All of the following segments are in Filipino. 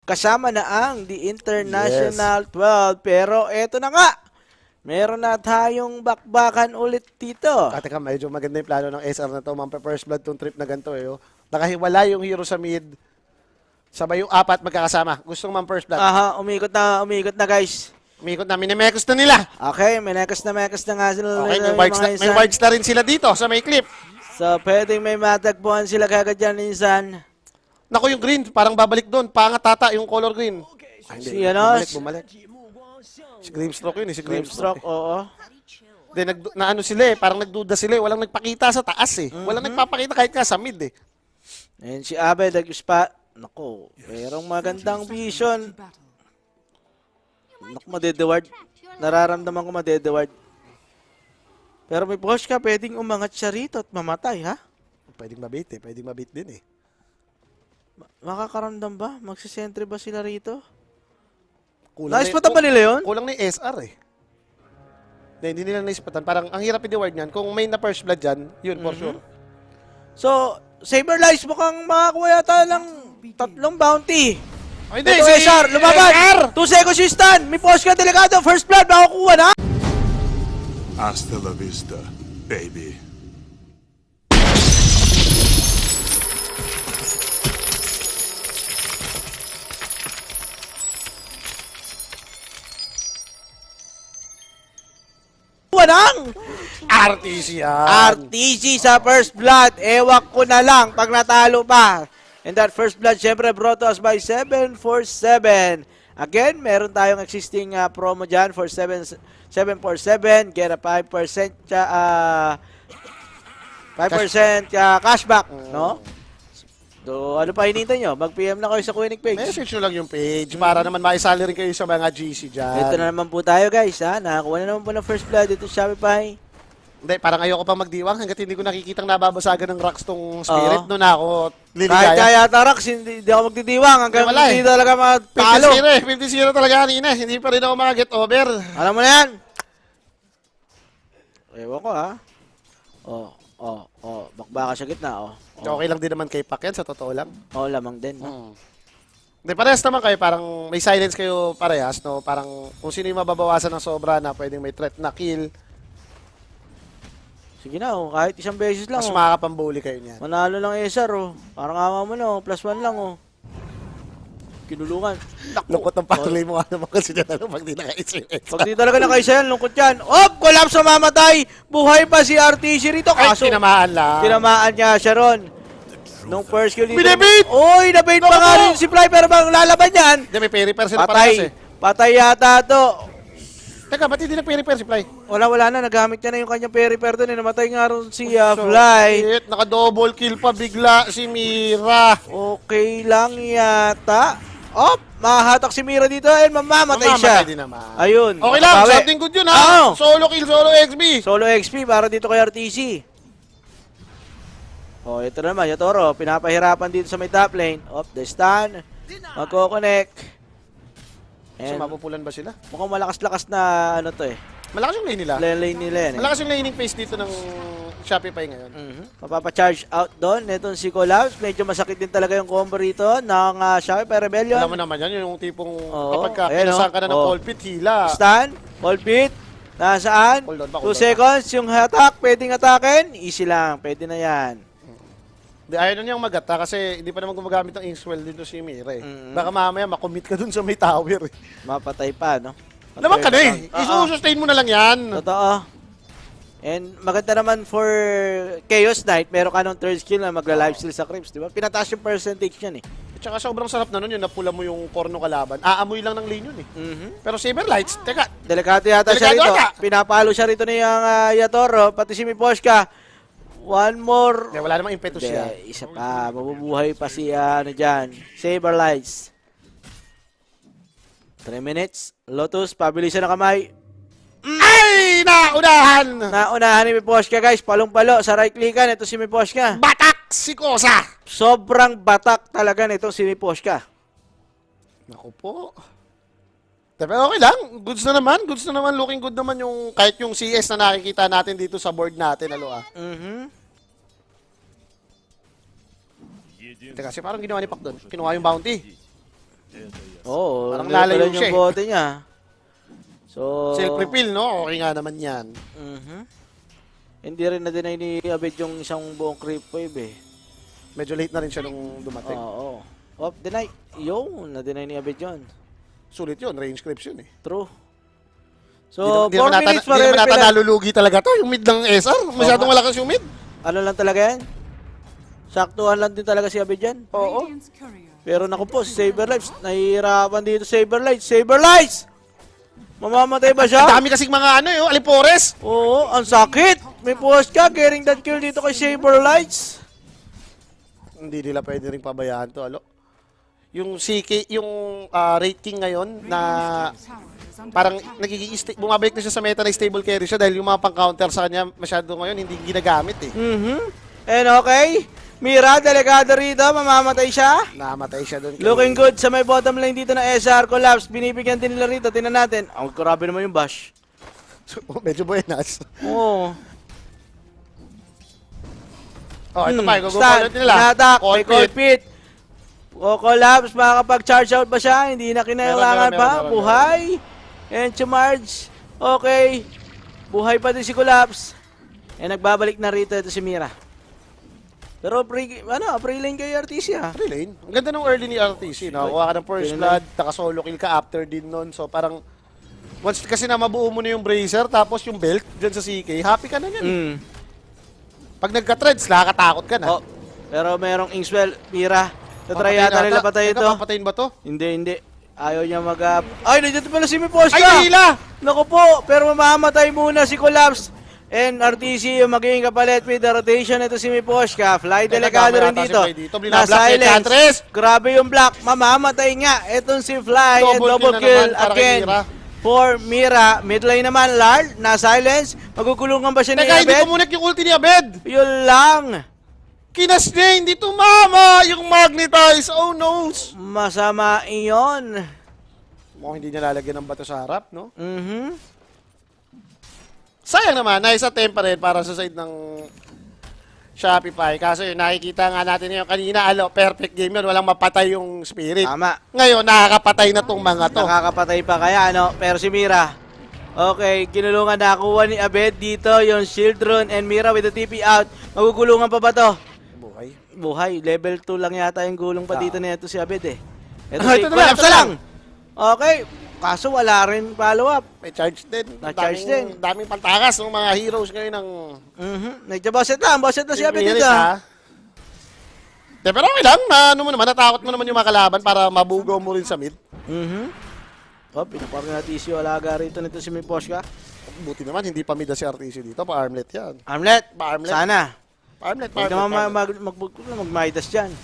Kasama na ang The International 12. Pero eto na nga. Meron na tayong bakbakan ulit dito. Teka, medyo maganda yung plano ng SR na to. First blood tong trip na ganito eh. Oh. Nakahiwala yung hero sa mid. Sabay yung apat magkakasama. Gustong first blood. Aha, umikot na guys. Umikot na, minimekos na nila. Okay, menekas na nga sila. Okay, may wards na rin sila dito sa may clip. So, pwedeng may matagpuan sila kagad dyan minsan. Naku, yung green, parang babalik doon. Pangat tata, yung color green. Ay, Si ano? Bumalik. Si Grimstroke yun eh, si Grimstroke, oo. Then, na ano sila eh, parang nagduda sila eh. Walang nagpakita sa taas eh. Walang nagpapakita kahit nga sa mid eh. Ayan si Abe, nag-spot. Naku, merong magandang vision. Naku, madedeward. Nararamdaman ko madedeward. Pero may push ka, pwedeng umangat siya rito at mamatay, ha? Pwedeng mabait eh, pwedeng mabait din eh. Makakaramdam ba? Magsisentry ba sila rito? Kulang Naispatan ba nila yun? Kulang na yung SR eh. Hindi nila naispatan. Parang ang hirap i-reward niyan. Kung may na first blood dyan, yun for sure. So, Saberlights mukhang makakuha yata ng 3 bounty. Oh, hindi, Ito SR, lumaban! 2 seconds yung stun! May push ka, delikado! First blood, makakuha na! Hasta la vista, baby. Nang RTC yan. RTC sa first blood. Ewak ko na lang pag natalo pa. And that first blood, syempre, brought to us by 747. Again, meron tayong existing promo dyan for 747. Get a 5% 5% cashback, no? So, ano pa hinintay nyo? Mag-PM na kayo sa Quinic page. Message nyo lang yung page para naman maisali rin kayo sa mga GC dyan. Ito na naman po tayo, guys, ha? Nakakuha na naman po ng first blood dito sa Shopify. Hindi, parang ayoko pa magdiwang hanggat hindi ko nakikitang nababasagan ng rocks tong spirit. Doon na ako Kahit liligaya. kaya Tarax, hindi ako magdidiwang hanggang Wala hindi eh. talaga matalo. 50-0 talaga kanina. Hindi pa rin ako mga-get over. Alam mo na yan? Ewan ko, ha? Bakbaka sa gitna, Okay lang din naman kay Pac yan, sa totoo lang. Lamang din, no? Hindi, parehas naman kayo. Parang may silence kayo parehas, no? Parang kung sino yung mababawasan ng sobra na pwedeng may threat na kill, Sige na, kahit isang beses lang, mas makakapambuli kayo niyan. Manalo lang SR, Parang awa mo na, +1 lang, Kinulungan. Lungkot ng patuloy mo nga naman kasi dyan ano, pag di naka-isip. Pag di talaga nakaisa yan, lungkot yan. Collapse, mamatay! Buhay pa si RTC rito. Ay, Kaso, tinamaan lang. tinamaan niya siya ron. Nung first kill dito. Binibait! Oy, nabait pa nga rin si Fly, pero bang lalaban yan? Hindi, may peri-per sila parehas eh. Patay yata to. Teka, ba't hindi nag-peri-per si Fly? Wala na, nagamit niya na yung kanyang peri-per doon. Namatay nga ron si Fly. Shit, naka-double kill pa bigla si Mira. Okay lang yata. Mahatak si Mira dito and mamamatay siya. Mamamatay din naman. Ayun. Okay lang, nakabawi. something good yun ha. Oo. Solo kill, solo XP. Solo XP para dito kay RTC. Ito naman, Yatoro. Pinapahirapan dito sa may top lane. The stun. Magko-connect. So, mapupulan ba sila? Mukhang malakas-lakas na ano to eh. Malakas yung lane nila. Lane nila yan eh. Malakas yung laning phase dito ng Shopify ngayon. Mapapa-charge out doon. Itong si Collapse. Medyo masakit din talaga yung combo rito ng Shopify Rebellion. Alam mo naman yan, yung tipong kapag ayan, kinasahan ka na ng wall pit, hila. Stun. Wall pit. Nasaan? Hold on ba, 2 hold on seconds. Yung attack. Pwedeng atakin. Easy lang. Pwede na yan. Ayaw na niyang magata kasi hindi pa naman gumagamit ng Inkswell dito si Mira eh. Baka mamaya makommit ka dun sa may tower eh. Mapatay pa, no? Naman ka na eh. Isusustain mo na lang yan. Totoo. And maganda naman for Chaos Knight, meron ka ng third skill na magla-lifesteal sa creeps, di ba? Pinataas yung percentage yan eh. At saka sobrang sarap na nun yun, napula mo yung core ng kalaban. Aamoy lang ng lane yun eh. Pero Saberlights, teka. Delikado yata siya Delikado rito. ata. Pinapalo siya rito ni Yatoro, pati si Miposhka. One more. Wala namang impetus siya. Isa pa. Mabubuhay pa si dyan. Saberlights. 3 minutes. Lotus, pabilisan na kamay. Ay! Naunahan! Naunahan ni Miposhka, guys. Palong-palo sa right clickan. Ito si Miposhka. Batak si Kosa! Sobrang batak talaga nito si Miposhka. Naku po. Pero okay lang. Goods na naman. Goods na naman. Looking good naman yung kahit yung CS na nakikita natin dito sa board natin. Teka, kasi parang ginawa ni Pac doon. Kinuha yung bounty. Oo, Parang nalayo lalayo siya yung eh. bote niya. So, Self-refill, no? Okay nga naman yan. Mhm. Hindi rin na-deny ni Abed yung isang buong creep wave eh. Medyo late na rin siya nung dumating. Oo. Oh, deny. Yung, na-deny ni Abed yun. Sulit yun, range clips yun eh. True. So, 4 minutes Di naman nata pa rin. nalulugi talaga to, yung mid ng SR. Masyadong malakas yung mid. Ano lang talaga yan? Saktuhan lang din talaga si Abed yan. Oo. Pero naku po, si Saberlights, nahihirapan dito Saberlights. Saberlights! Mamamatay ba siya? Ang dami kasing mga ano yung Alipores. Oo, ang sakit. May post ka, getting that kill dito kay Saberlights. Hindi nila pwede rin pabayaan to, alo. Yung CK, yung rating ngayon na parang bumabalik na siya sa meta na stable carry siya dahil yung mga pang-counter sa kanya masyado ngayon hindi ginagamit eh. And okay, Mira, delikado rito, mamamatay siya. Namatay siya doon. Looking good sa may bottom lane dito na SR collapse. Binibigyan din nila rito, tingnan natin. Ang grabe naman yung bash. Medyo buenas. Oo. Oh, ito pa, Stand, gugulat nila. inatak, may Cold cold pit. pit. O collapse, makakapag-charge out ba siya? Hindi na kinailangan Meron, pa. meron. Buhay. And charge. Okay. Buhay pa din si collapse. And nagbabalik na rito ito si Mira. Pero pre-lane kay RTC ha. Relane. Ang ganda ng early ni RTC. Nakakuha ka ng first blood, naka-solo kill ka after din nun. So parang, once kasi na mabuo mo na yung bracer, tapos yung belt dyan sa CK, happy ka na yan. Pag nagka-threads, nakakatakot ka na. Oh, pero merong Ingswell, Mira. Tatry Papatayin yata nila patay ito. Papatayin ba to? Hindi. Ayaw niya Ay, nandiyan pala si Miposka! Ay, nahila! Naku po, pero mamamatay muna si Collapse. And RTC yung magiging kapalit with the rotation. Ito si Miposka. Fly delikado rin dito. Blinablock. Grabe yung block. Mamamatay nga. Itong si Fly. And double kill again. For Mira. Mid lane naman, Lard. Na-silence. Magugulungan ba siya ni Teka, hindi Abed? kumunik yung ulti ni Abed. Yun lang. Kinas niya, hindi tumama yung magnetize. Oh no. Masama iyon. Mukhang hindi niya lalagyan ng bato sa harap, no? Mhm. Sayang naman, nice attempt pa rin para sa side ng Shopify. Kaso yun, nakikita nga natin yung kanina, perfect game yun. Walang mapatay yung spirit. Tama. Ngayon, nakakapatay na tong mga to. Nakakapatay pa kaya, ano? Pero si Mira. Okay, kinulungan na kuha ni Abed dito. Yung shield rune and Mira with the TP out. Magugulungan pa ba to? Buhay. Buhay. Level 2 lang yata yung gulong pa dito na ito si Abed eh. Ito Ito na lang, collapse ito lang. Okay. Kaso wala rin follow-up. May charge din. Na-charge din. Daming pantakas ng mga heroes ngayon ng... Nagja-bosset lang. Bosset na si Abed Spirit, dito. ha? Pero okay lang. Ano mo naman, natakot mo naman yung mga kalaban para mabugaw mo rin sa mid. Oh, pinaparang natin si Alaga rito nito si Miposka. Buti naman, hindi pa mid si RTC dito. Pa-armlet yan. Armlet. Pa-armlet. Sana. Pa-armlet, Huwag naman mag-Midas dyan.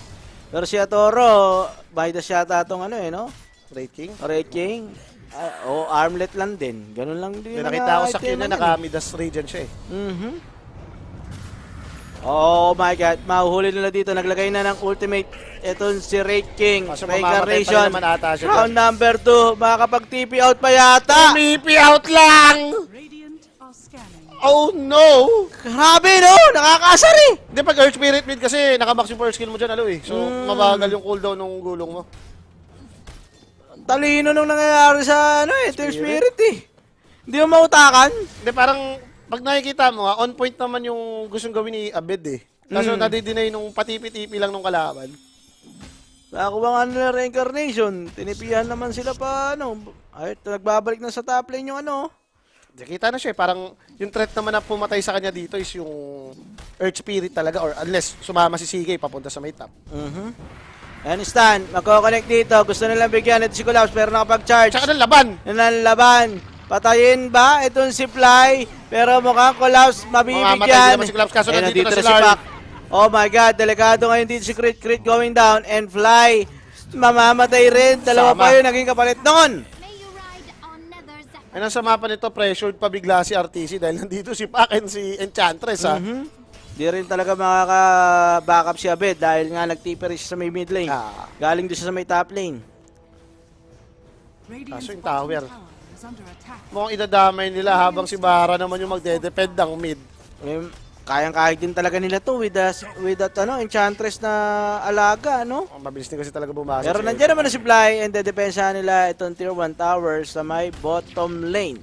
Pero si Atoro, Midas yata itong ano eh, no? Raid King. Red King. Armlet lang din. Ganun lang din. Yung nakita ko sa Q na naka-midas regen siya eh. Oh my God. Mahuhuli nila dito. Naglagay na ng ultimate. Ito si Red King. Kaso mamamatay pa rin naman ata siya Round number 2. Makakapag-TP out pa yata. TP out lang! Oh no! Grabe no. Nakakasar eh. Hindi, pag Earth Spirit mid kasi nakamax yung first skill mo dyan, eh. So, mabagal yung cooldown ng gulong mo. Talino nung nangyayari sa Team Spirit eh. Hindi mo mautakan. Hindi, parang pag nakikita mo, on point naman yung gustong gawin ni Abed eh. Kaso nadidinay nung patipi-tipi lang nung kalaban. Nakakuha nga nila reincarnation. Tinipihan naman sila pa Ay, nagbabalik na sa top lane yung Nakita na siya eh. Parang yung threat naman na pumatay sa kanya dito is yung Earth Spirit talaga or unless sumama si CK papunta sa may top. And Stan, magkoconnect dito. Gusto nilang bigyan ito si Collapse pero nakapag-charge. Tsaka ng laban! Nanlaban. Patayin ba itong si Fly? Pero mukhang Collapse Mamamatay din mabibigyan. naman si Collapse, kaso And nandito na si si Lard. Pac. Oh my God, delikado ngayon dito si Crit going down. And Fly, mamamatay rin. Dalawa Sama. pa yun, naging kapalit noon. Ay, nasa mapa nito, pressured pa bigla si RTC dahil nandito si Pac and si Enchantress ha. Di rin talaga makaka-backup si Abed dahil nga nag-tipper siya sa may mid lane. Galing doon siya sa may top lane. Kaso yung tower. Mukhang idadamay nila habang si Bara naman yung magde-defend ng mid. kayang-kaya din talaga nila to with that Enchantress na alaga, no? Ang mabilis din kasi talaga bumasok. Pero nandiyan naman na si Fly and dedepensa nila itong tier 1 tower sa may bottom lane.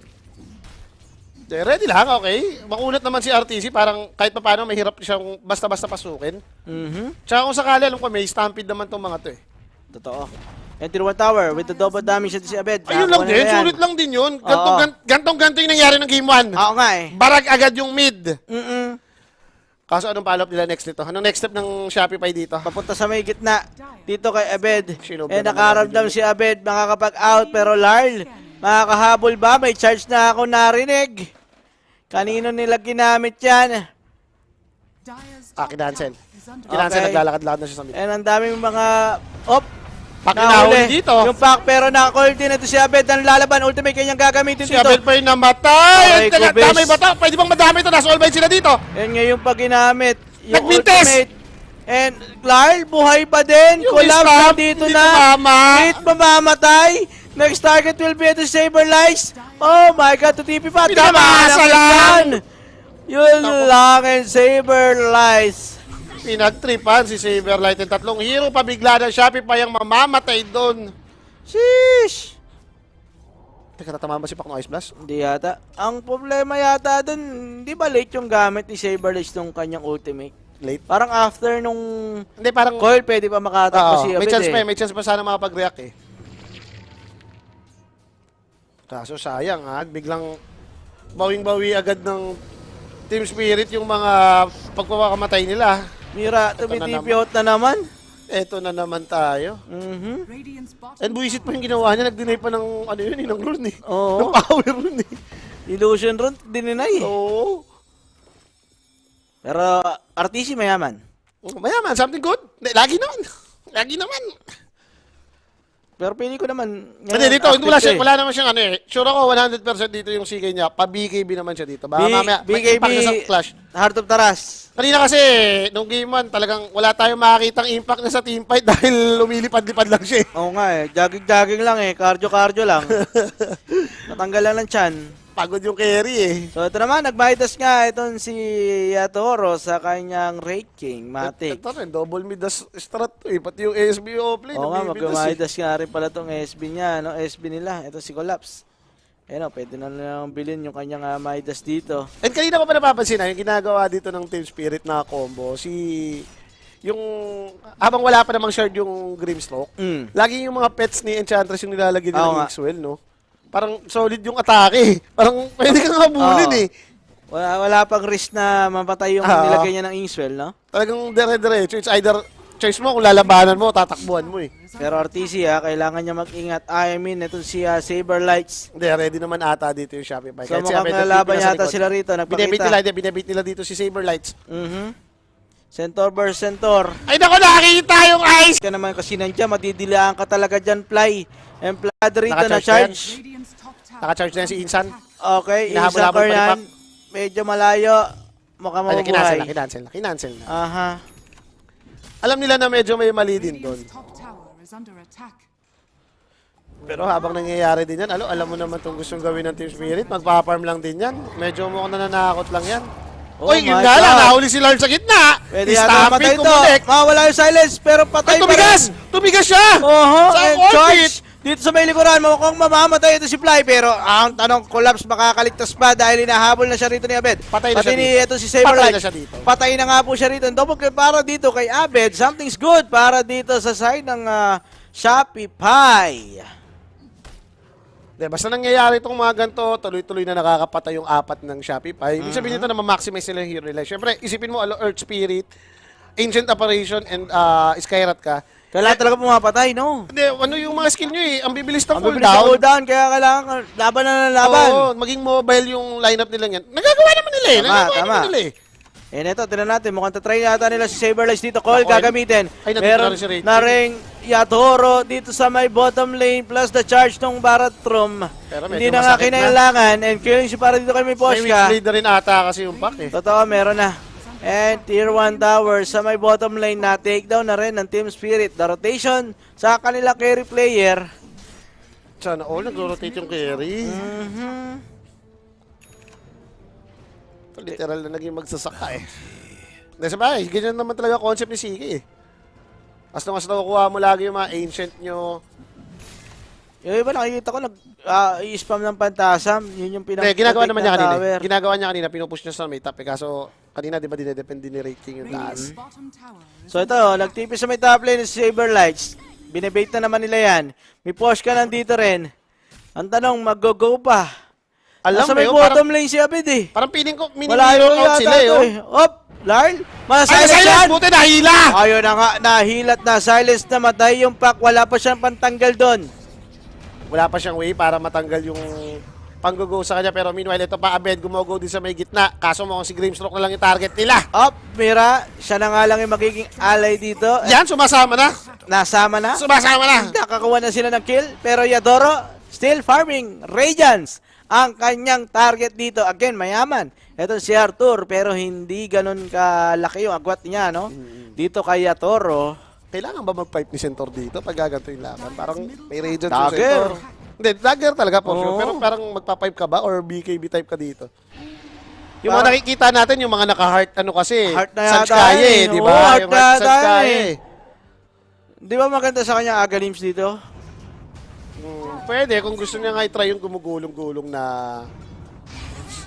Ready lang, okay. Makunat naman si RTC, parang kahit pa paano mahirap siyang basta-basta pasukin. Tsaka kung sakali, alam ko, may stampede naman tong mga to eh. Totoo. And tier 1 tower with the double damage si Abed. Ayun lang din, sulit lang din yun. Gantong-ganto yung nangyari ng game 1. Oo nga eh. Barag agad yung mid. Mm-mm. Kaso anong follow-up nila next nito? Anong next step ng Shopify dito? Papunta sa may gitna. Dito kay Abed. Shinobi Eh naman nakaramdam si Abed makakapag-out pero Larl, makakahabol ba? May charge na ako narinig. Kanino nila ginamit yan? Kinancel. Kinancel, Okay. naglalakad-lakad na siya sa mid. And ang daming mga... Pakinahuli dito. Yung pack pero naka-call din ito si Abed ang lalaban. Ultimate kanyang gagamitin Si dito. Abel pa yung namatay. Okay, Kubis. Damay ba ito? Pwede bang madami ito? Nasa all bind sila dito. And ngayon pa ginamit. Yung Nagmintes! ultimate. And Larl, buhay pa din. Yung Collapse stab, na dito hindi na. tumama. Hit mamamatay. Next target will be ito Saberlights. Oh my God, to TP pa. Pinamasa Tama lang. Yun lang and Saberlights. Pinagtripan si Saberlight and tatlong hero pa bigla ng Shopify ang mamamatay doon. Sheesh. Teka, tatamaan ba si Pac ng Ice Blast? Hindi yata. Ang problema yata dun, di ba late yung gamit ni Saberlights nung kanyang ultimate? Late. Parang after nung Hindi, parang... coil, pwede pa makatakbo Oo, si may Abed chance pa eh. may chance pa sana makapag-react eh. Kaso sayang ha, biglang bawing-bawi agad ng Team Spirit yung mga pagpapakamatay nila. Mira, Ito na tumitipi out na naman. Eto na naman tayo. Mhm. And buwisit pa yung ginawa niya, nag-deny pa ng ano yun, ng rune eh. Oo. Ng power rune eh. Illusion run, dininay. Oo. Pero RTC mayaman. Mayaman, something good. Hindi, lagi naman. Lagi naman. Pero pili ko naman. Hindi, dito, wala naman siyang ano eh. Sure ako, 100% dito yung CK niya. Pa-BKB naman siya dito. Baka mamaya, may BKB, impact na sa clash. Heart of Taras. Kanina kasi, nung game 1, talagang wala tayong makakitang impact na sa teamfight dahil lumilipad-lipad lang siya eh. Oo nga eh, jogging-jogging lang eh, cardio-cardio lang. Natanggal lang ng chan. Pagod yung carry eh. So ito naman, nagmaitas nga itong si Yatoro sa kanyang raking, Matic. Ito rin, double mid strat to eh. Pati yung ASB offlane. Oo nga, namimidas eh. magmaitas nga rin pala itong SB niya, no? SB nila, ito si Collapse. Ayun o, pwede na lang bilhin yung kanyang Midas dito. And kanina ko pa napapansin yung ginagawa dito ng Team Spirit na combo, yung habang wala pa namang shard yung Grimstroke, lagi yung mga pets ni Enchantress yung nilalagay nila ng X-Well, no? Parang solid yung atake. Parang pwede kang habulin eh. Wala pang risk na mapatay yung nilagay niya ng Inkswell, no? Talagang dire-diretso. It's either choice mo kung lalabanan mo, tatakbuhan mo eh. Pero RTC kailangan niya mag-ingat. I mean, itong si Saberlights. Hindi, ready naman ata dito yung Shopify. So mukhang nalaban yata sila rito. Binabit nila dito si Saberlights. Centaur versus Centaur. Ay nako, nakakita yung ice! Ka naman kasi nandiyan, madidilaan ka talaga dyan, Fly. And Vlad rito na Naka-charge charge. Naka-charge na yan si Insan. Okay, Hinahabol-habol Isakar pa ni yan. Medyo malayo. Mukhang Ay, mabubuhay. kinancel na. Aha. Alam nila na medyo may mali din doon. Pero habang nangyayari din yan, alam mo naman itong gustong gawin ng Team Spirit, magpa-farm lang din yan. Medyo mukhang nananakot lang yan. Oh Oy, yun my nga lang, God. nahuli si Lord sa gitna. Pwede yata matay ito. Mawala yung silence, pero patay Ay, tumigas! Tumigas siya! Oho, Sa and orbit! charge! Dito sa may likuran, mukhang mamamatay ito si Fly, pero ang tanong, Collapse makakaligtas pa dahil hinahabol na siya rito ni Abed. Patay na siya ni dito. ito si Saberlight. Patay na siya dito. Patay na nga po siya rito. Double kill para dito kay Abed. Something's good para dito sa side ng Shopify. De, basta nangyayari itong mga ganito, tuloy-tuloy na nakakapatay yung 4 ng Shopify. Ibig sabihin nito na ma-maximize nila yung hero nila. Siyempre, isipin mo, Earth Spirit, Ancient Apparition, and Skyrat ka. Kailangan talaga pumapatay, no? Hindi, ano yung mga skill nyo eh, ang bibilis ng Ang bibilis ng cooldown. cooldown, kaya kailangan laban na ng laban. Oo, maging mobile yung lineup nila yan. Nagagawa naman nila eh. Nagagawa naman nila eh. Eh, neto, tinan natin. Mukhang tatry yata nila si Saberlights dito. Call gagamitin. Ay, nandito Meron na rin si Rachel. na rin Yatoro dito sa may bottom lane plus the charge ng Baratrum. Pero medyo Hindi na nga masakit na. kinailangan. And killing si para dito kay may May Poshka. weak lead na rin ata kasi yung pack eh. Totoo, meron na. And tier 1 tower sa may bottom lane na takedown na rin ng Team Spirit. The rotation sa kanila carry player. Sana all, nag-rotate yung carry. literal na naging magsasaka eh. Hindi, sabay, ganyan naman talaga concept ni Siki eh. As long as nakukuha mo lagi yung mga ancient nyo. Yung iba nakikita ko i-spam ng Pantasam. Yun yung Hindi, ginagawa naman niya kanina. tower. Ginagawa niya kanina, pinupush niya sa may top eh. Kaso, kanina di ba dinedepende ni rating yung taas? So ito, nagtipis sa may top lane si Saberlights. Binebait na naman nila yan. May push ka nandito rin. Ang tanong, mag-go-go pa. Alam Nasa mo may yun, bottom lane si Abid eh. parang feeling ko, Wala mini-mirror yun out sila eh. to Oh. eh. Op! Larl? Ay, Masilence silence! yan! Buti nahila! Ayun na nga, nahilat na. Silence na, matay yung pack. Wala pa siyang pantanggal doon. Wala pa siyang way para matanggal yung panggugo sa kanya. Pero meanwhile, ito pa Abed, gumogo din sa may gitna. Kaso mukhang si Grimstroke na lang yung target nila. Op, Mira. Siya na nga lang yung magiging ally dito. Yan, sumasama na. Nasama na. Sumasama na. Nakakakuha na sila ng kill. Pero Yadoro, still farming. Radiance ang kanyang target dito. Again, mayaman. Ito si Arthur, pero hindi ganun kalaki yung agwat niya, no? Dito kay Yatoro. Kailangan ba mag-pipe ni Centaur dito pag gaganto yung laban? Parang may radiant yung Dagger. Centaur. Hindi, dagger talaga po. Sure. Oo. Pero parang magpa-pipe ka ba or BKB type ka dito? Yung mga nakikita natin, yung mga naka-heart, ano kasi, Heart na yata Sanskaya eh. di Oo, ba? heart Yung na heart yata Sanskaya eh. Di ba maganda sa kanya Agalims dito? Pwede, kung gusto niya nga i-try yung gumugulong-gulong na...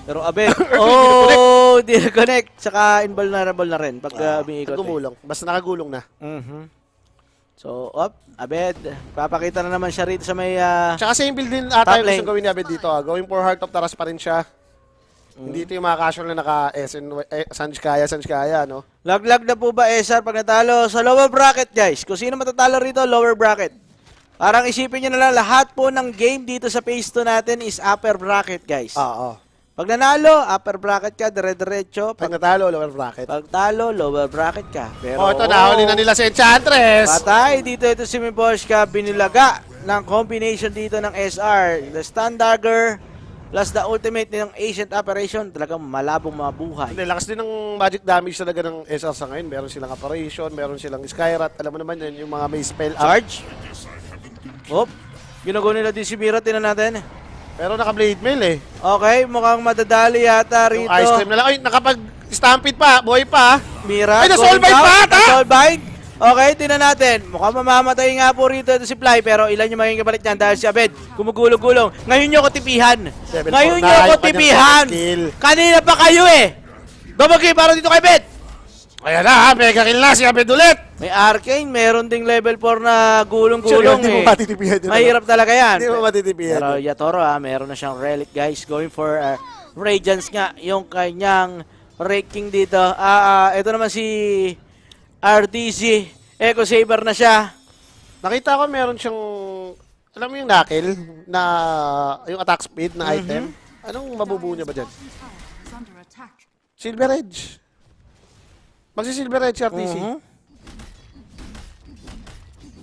Pero Abed, oh, di connect. Saka invulnerable na rin pag umiikot. Gumulong. Basta nakagulong na. So, Abed, papakita na naman siya rito sa may... Tsaka same build din ata Top yung lane. gusto gawin ni Abed dito. Going for Heart of Taras pa rin siya. Hindi ito yung mga casual na naka-SN, Sanskaya, no? Laglag na po ba SR pag natalo sa lower bracket, guys? Kung sino matatalo rito, lower bracket. Parang isipin nyo na lang, lahat po ng game dito sa phase 2 natin is upper bracket, guys. Oo. Pag nanalo, upper bracket ka, dire-diretso. Pag natalo, lower bracket. Pag talo, lower bracket ka. Pero, Ito, nahuli na nila si Enchantress. patay dito ito si Miposhka, binilaga ng combination dito ng SR. The Stun Dagger plus the ultimate ng Ancient Apparition, talagang malabong mabuhay. Hindi, lakas din ng magic damage talaga ng SR sa ngayon. Meron silang Apparition, meron silang Skyrat. Alam mo naman yan, yung mga may spell up. Charge. Hop. Ginugo nila din si Mira, tinan natin. Pero naka-blade mail eh. Okay, mukhang madadali yata Yung rito. ice cream na lang. Ay, nakapag-stampede pa. Buhay pa. Mira, Ay, going na-soulbite down. pa ata! Na-soulbite. Okay, tinan natin. Mukhang mamamatay nga po rito ito si Fly, pero ilan yung magiging kapalit niyan dahil si Abed gumugulong-gulong. Ngayon nyo ko tipihan. 7-4 Ngayon na, nyo ko yung kanyang tipihan. second kill. Kanina pa kayo eh. Babagay para dito kay Abed. Ayan na ha, mega kill na si Abed ulit. May Arcane, meron ding level 4 na Sure, gulong-gulong hindi mo eh. matitipihan yun. Mahirap talaga yan. Hindi mo matitipihan. Pero Yatoro meron na siyang relic, guys. Going for Radiance nga yung kanyang raking dito. Ito naman si RDC. Echo Saber na siya. Nakita ko meron siyang, alam mo yung knuckle na, yung attack speed na item. Anong mabubuo niya ba dyan? Silver Edge. Magsi-Silver Edge RTC.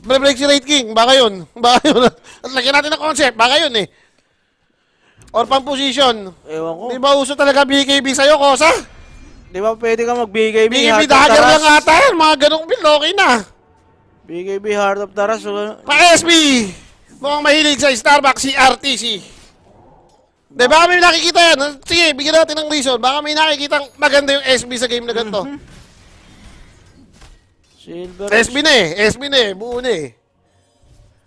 Break si Raid King. Baka yun. Baka yun. At lagyan natin ng concept. Baka yun eh. Or pang position. Ewan ko. Di ba uso talaga BKB sa'yo, Kosa? Di ba pwede ka mag-BKB BKB Heart of dagger Taras? lang ata yan. Mga ganong build, okay na. BKB Heart of Taras. Pa-SB! Mukhang mahilig sa Starbucks si RTC. Di, baka may nakikita yan. Sige, bigyan natin ng reason. Baka may nakikita maganda yung SB sa game na ganito. Silver. SB na eh. SB na eh. Buo na eh.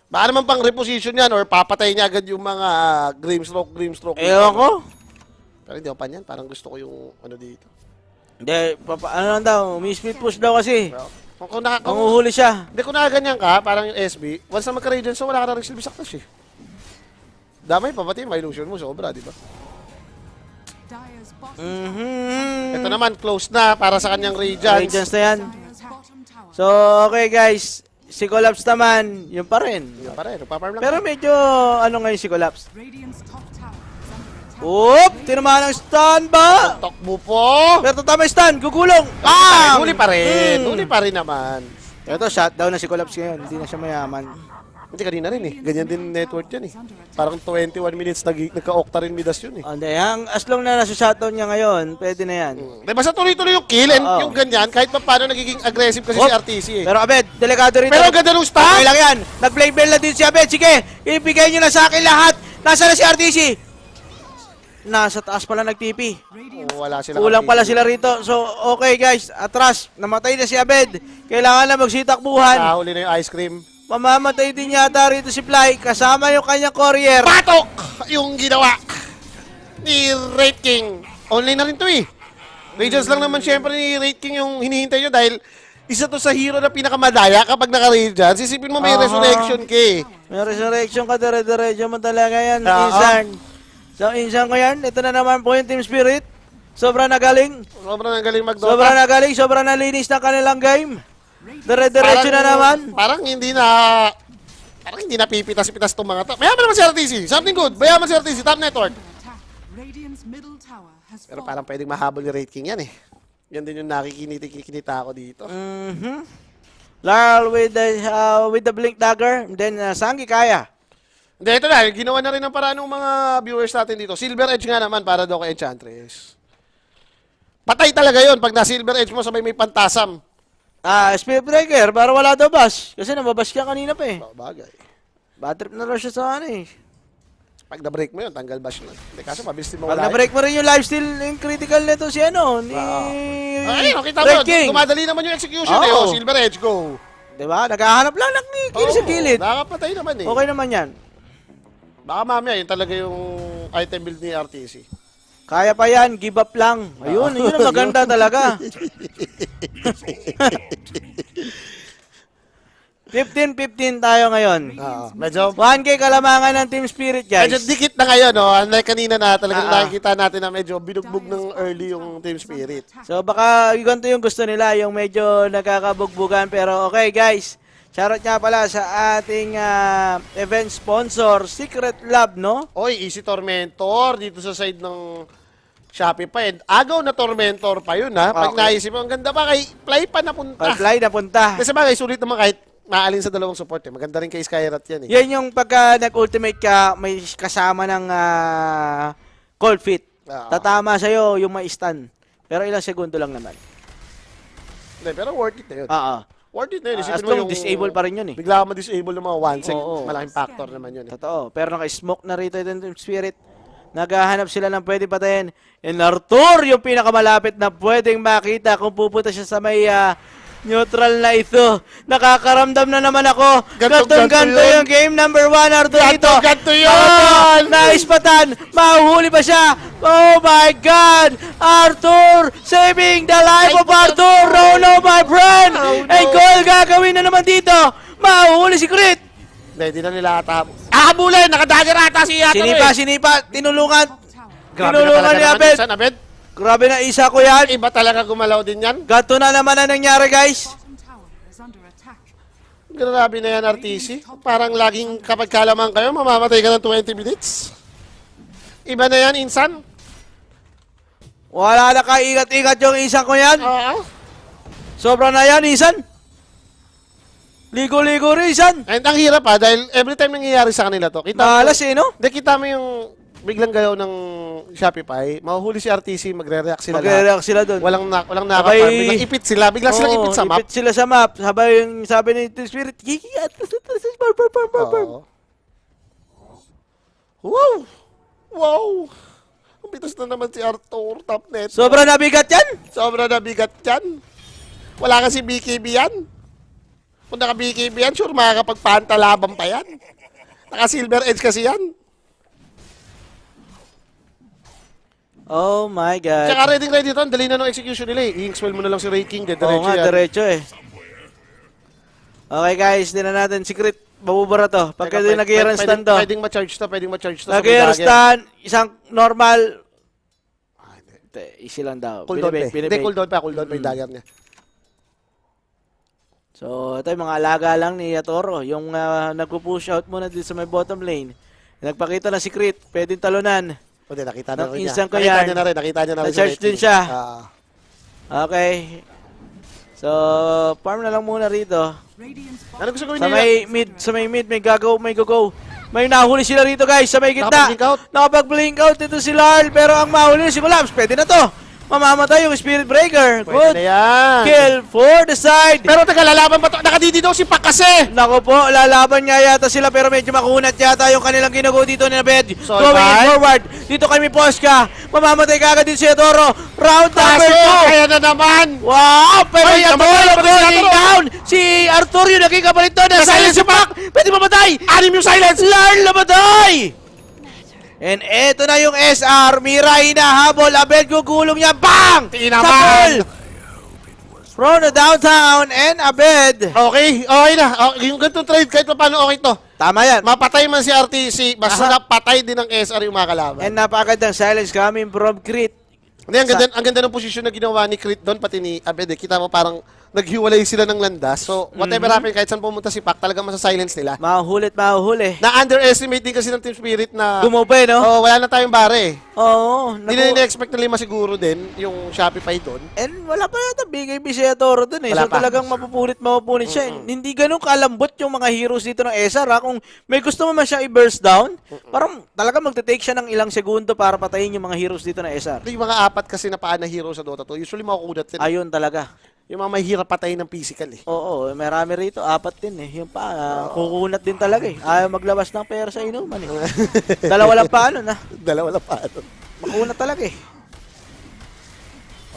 Baka naman pang reposition yan or papatay niya agad yung mga Grimstroke. Ewan ko. Pero hindi ako pa niyan. Parang gusto ko yung ano dito. Hindi, ano lang daw, misfit push daw kasi. Well, kung Panguhuli siya. hindi ko nakaganyan ka, parang yung SB, once na magka-radiant, so wala ka na rin silbi sa clash eh. Damay pa, pati yung illusion mo, sobra, di ba? Ito naman, close na para sa kanyang Radiance. Radiance na yan. So, okay guys. Si Collapse naman, yun pa rin. Yun pa rin, nagpa-farm lang. Pero medyo, ano ngayon si Collapse? Oop! Tinamaan ng stun ba? Takbo po! Pero tama yung stun, gugulong! Huli pa rin, huli pa rin naman. Ito, shutdown na si Collapse ngayon. Hindi na siya mayaman. Hindi kanina rin eh, ganyan din network yan eh. Parang 21 minutes nagka-octa rin midas yun eh. Hindi, as long na nasa-shutdown niya ngayon, pwede na yan. Di basta tuloy-tuloy yung kill and Oo. yung ganyan, kahit pa paano nagiging aggressive kasi Oop. si RTC eh. Pero Abed, delikado rito. Pero ang ganda nung stun! Okay lang yan. Nag-play bell na din si Abed. Sige, ibigay nyo na sa akin lahat. Nasaan na si RTC? nasa taas pala nag-TP. Wala sila. Kulang pala sila rito. So, okay guys, atras. Namatay na si Abed. Kailangan na magsitakbuhan. Nahuli na yung ice cream. Mamamatay din yata rito si Fly. Kasama yung kanyang courier. Patok! Yung ginawa ni Wraith King. Online na rin to eh. Radiance lang naman syempre ni Wraith King yung hinihintay nyo dahil isa to sa hero na pinakamadaya kapag naka-Radiance. Isipin mo may Aha. resurrection ka eh. May resurrection ka, dire-diretso mo talaga yan, Oo. Insan. So, Insan ko yan. Ito na naman po yung Team Spirit. Sobrang nagaling. Sobrang ang galing mag-Dota. Sobrang nagaling. Sobrang nalinis ng kanilang game. Dire-diretso na naman. Parang hindi na pipitas-pitas itong mga to. Mayaman naman si RTC. Something good. Mayaman si RTC. Top network. Pero parang pwedeng mahabol ni Wraith King yan eh. Yan din yung nakikinita ako dito. Larl with the Blink Dagger. Then, Sangi kaya. Hindi, ito na. Ginawa na rin ng paraan ng mga viewers natin dito. Silver Edge nga naman para daw kay Enchantress. Patay talaga yon pag na-Silver Edge mo sabay may pantasam. Speed Breaker. Para wala daw bash. Kasi nababas ka kanina pa eh. Bagay. Bad trip na raw siya sa ano eh. Pag na-break mo yun, tanggal bash na. Hindi, kaso mabilis din Pag mawala. na-break mo rin yung lifesteal yung critical nito si ano, ni Ay, kita mo, Red King. dumadali naman yung execution eh. Oo. Oh, Silver Edge, go. Diba? Naghahanap lang ng kill sa gilid. Nakapatay naman eh. Okay naman yan. Baka mamaya, yun talaga yung item build ni RTC. Kaya pa yan, give up lang. Ayun, yun ang maganda talaga. 15-15 tayo ngayon. Medyo 1K kalamangan ng Team Spirit, guys. medyo dikit na ngayon, no? Unlike kanina na talagang Ah. nakikita natin na medyo binugbog ng early yung Team Spirit. So baka ganito yung gusto nila, yung medyo nagkakabugbugan. Pero okay, guys. Shoutout nga pala sa ating event sponsor, Secret Lab, no? Oy, Easy Tormentor dito sa side ng Shopify. Agaw na Tormentor pa yun, ha? Pag Okay. naisip mo, ang ganda pa kay Fly pa napunta. Pag-fly na punta. Kasi bagay, sulit naman kahit maalin sa dalawang support, eh. Maganda rin kay Skyrat yan, eh. Yan yung pagka nag-ultimate ka, may kasama ng cold fit. Oo. Tatama sa'yo yung ma-stun. Pero ilang segundo lang naman. Hindi, pero worth it na yun. Oo. Worth it na yun. As Isipin mo long disable pa rin yun eh. Bigla ka ma-disable ng mga 1 sec. Oo. Malaking factor naman yun, eh. Totoo. Pero naka-smoke na rito yung Team Spirit. Naghahanap sila ng pwede patayin. And Arthur yung pinakamalapit na pwedeng makita kung pupunta siya sa may neutral na ito. Nakakaramdam na naman ako. Gantong-ganto yun. yung game number 1, Arthur ito. Ganto yun! Naispatan! Mahuhuli pa siya! Oh my God! Arthur! Saving the life of Arthur! Oh no, my friend! Oh, no. And goal gagawin na naman dito! Mahuhuli si Crit! Hindi na nila atap. Habulin! Nakadagger ata si Yato, Sinipa! Tinulungan! Grabe na Tinulungan talaga ni naman Abed! minsan, Abed. Grabe na isa ko yan! Iba talaga gumalaw din yan. Gato na naman na nangyari, guys! Grabe na yan, RTC. Parang laging kapag kalaman kayo, mamamatay ka ng 20 minutes. Iba na yan, Insan. Wala na kaigat-igat yung isang ko yan! Oo. Sobra na yan, Isan! Ligo-ligo rin, Isan! And ang hirap ha, dahil every time nangyayari sa kanila to, kita mo, Malas eh, no? kita mo yung biglang galaw ng Shopify, mahuhuli si RTC, magre-react sila lahat. Magre-react sila doon. Walang nakaka-farm. Sabay- Biglang ipit sila. Biglang silang ipit sa map. Ipit sila sa map. Sabay yung sabi ni Team Spirit, Kiki, atras. Oo. Wow! Wow! Ang bitas na naman si Arthur, top net. Sobra nabigat yan. Sobra na bigat yan. Wala kasi BKB yan. Kung naka-BKB yan, sure makakapagpantalaban pa yan. Naka-silver edge kasi yan. Oh my God. Tsaka ready to, ang dali na ng execution nila eh. I-swell mo na lang si Ray King, Oo diretso nga, yan. diretso eh. Okay guys, di na natin secret. Babubara to. Pagka di nag-i-run stand to. Pwedeng ma-charge to. Nag-i-run stand, isang normal. Easy lang daw. Cooldown pa eh. Hindi, cooldown pa yung dagger niya. So, ito yung mga alaga lang ni Yatoro. Yung nagpo-push out muna dito sa may bottom lane. Nagpakita na secret. Pwedeng talunan. Pwede, nakita na rin niya. Instant ko Nakita yan. niya na rin. Na-charge din siya. Okay. So, farm na lang muna rito. Ano gusto gawin Sa niya? may mid, may go-go. May nahuli sila rito guys, sa may gitna. Nakapag-blink out. Nakapag-blink out ito si Larl, pero ang mahuli si Collapse. Pwede na to. Mamamatay yung Spirit Breaker. Pwede Good na yan. kill for the side. Pero taga lalaban ba to? Nakadidi daw si Pak kasi. Nako po, lalaban nga yata sila pero medyo makunat yata yung kanilang ginagawa dito ni Abed. So, Going bye. forward. Dito kami Posca. Mamamatay ka agad din si Adoro. Round number Kaso, 2. kaya na naman. Wow! Pero Ay, yung namatay, Adoro namatay si going Adoro. down. Si Arthur yung naging kapalit doon. Na-silence si Pak. Pwede mamatay. Anim yung silence. Larl namatay. And eto na yung SR. Mirai na habol. Abed gugulong niya. Bang! Tinaman. From the downtown and Abed. Okay na. Okay, yung ganitong trade, kahit pa paano okay to. Tama yan. Mapatay man si RTC, basta Aha. napatay din ng SR yung mga kalaban. And napakagandang silence coming from Crit. Hindi, ang ganda ng posisyon na ginawa ni Crit doon, pati ni Abed. Kita mo parang naghiwalay sila ng landas. So, whatever happen, kahit saan pumunta si Pak, talagang masa-silence nila. Mahuhulit. Na-underestimate din kasi ng Team Spirit na, Gumupay, no? oh, wala na tayong bare. Oo. Hindi na in-expect na 5 siguro din, yung Shopify doon. And wala pa yata BKB si Toro dun eh. Wala So pa. talagang mapupunit siya. Hindi ganun kalambot yung mga heroes dito ng SR ha. Kung may gusto mo man siya i-burst down, parang talagang magte-take siya ng ilang segundo para patayin yung mga heroes dito ng SR. Yung mga apat kasi na paan na hero sa Dota 2, usually makukudat din. Ayun talaga. Yung mga mahirap patayin ng physical eh. Oo, marami rito. 4 din eh. Yung pa, kukunat din talaga eh. Ayaw maglabas ng pera sa inuman eh. Dalawa lang paano na. Dalawa lang paano. Makunat talaga eh.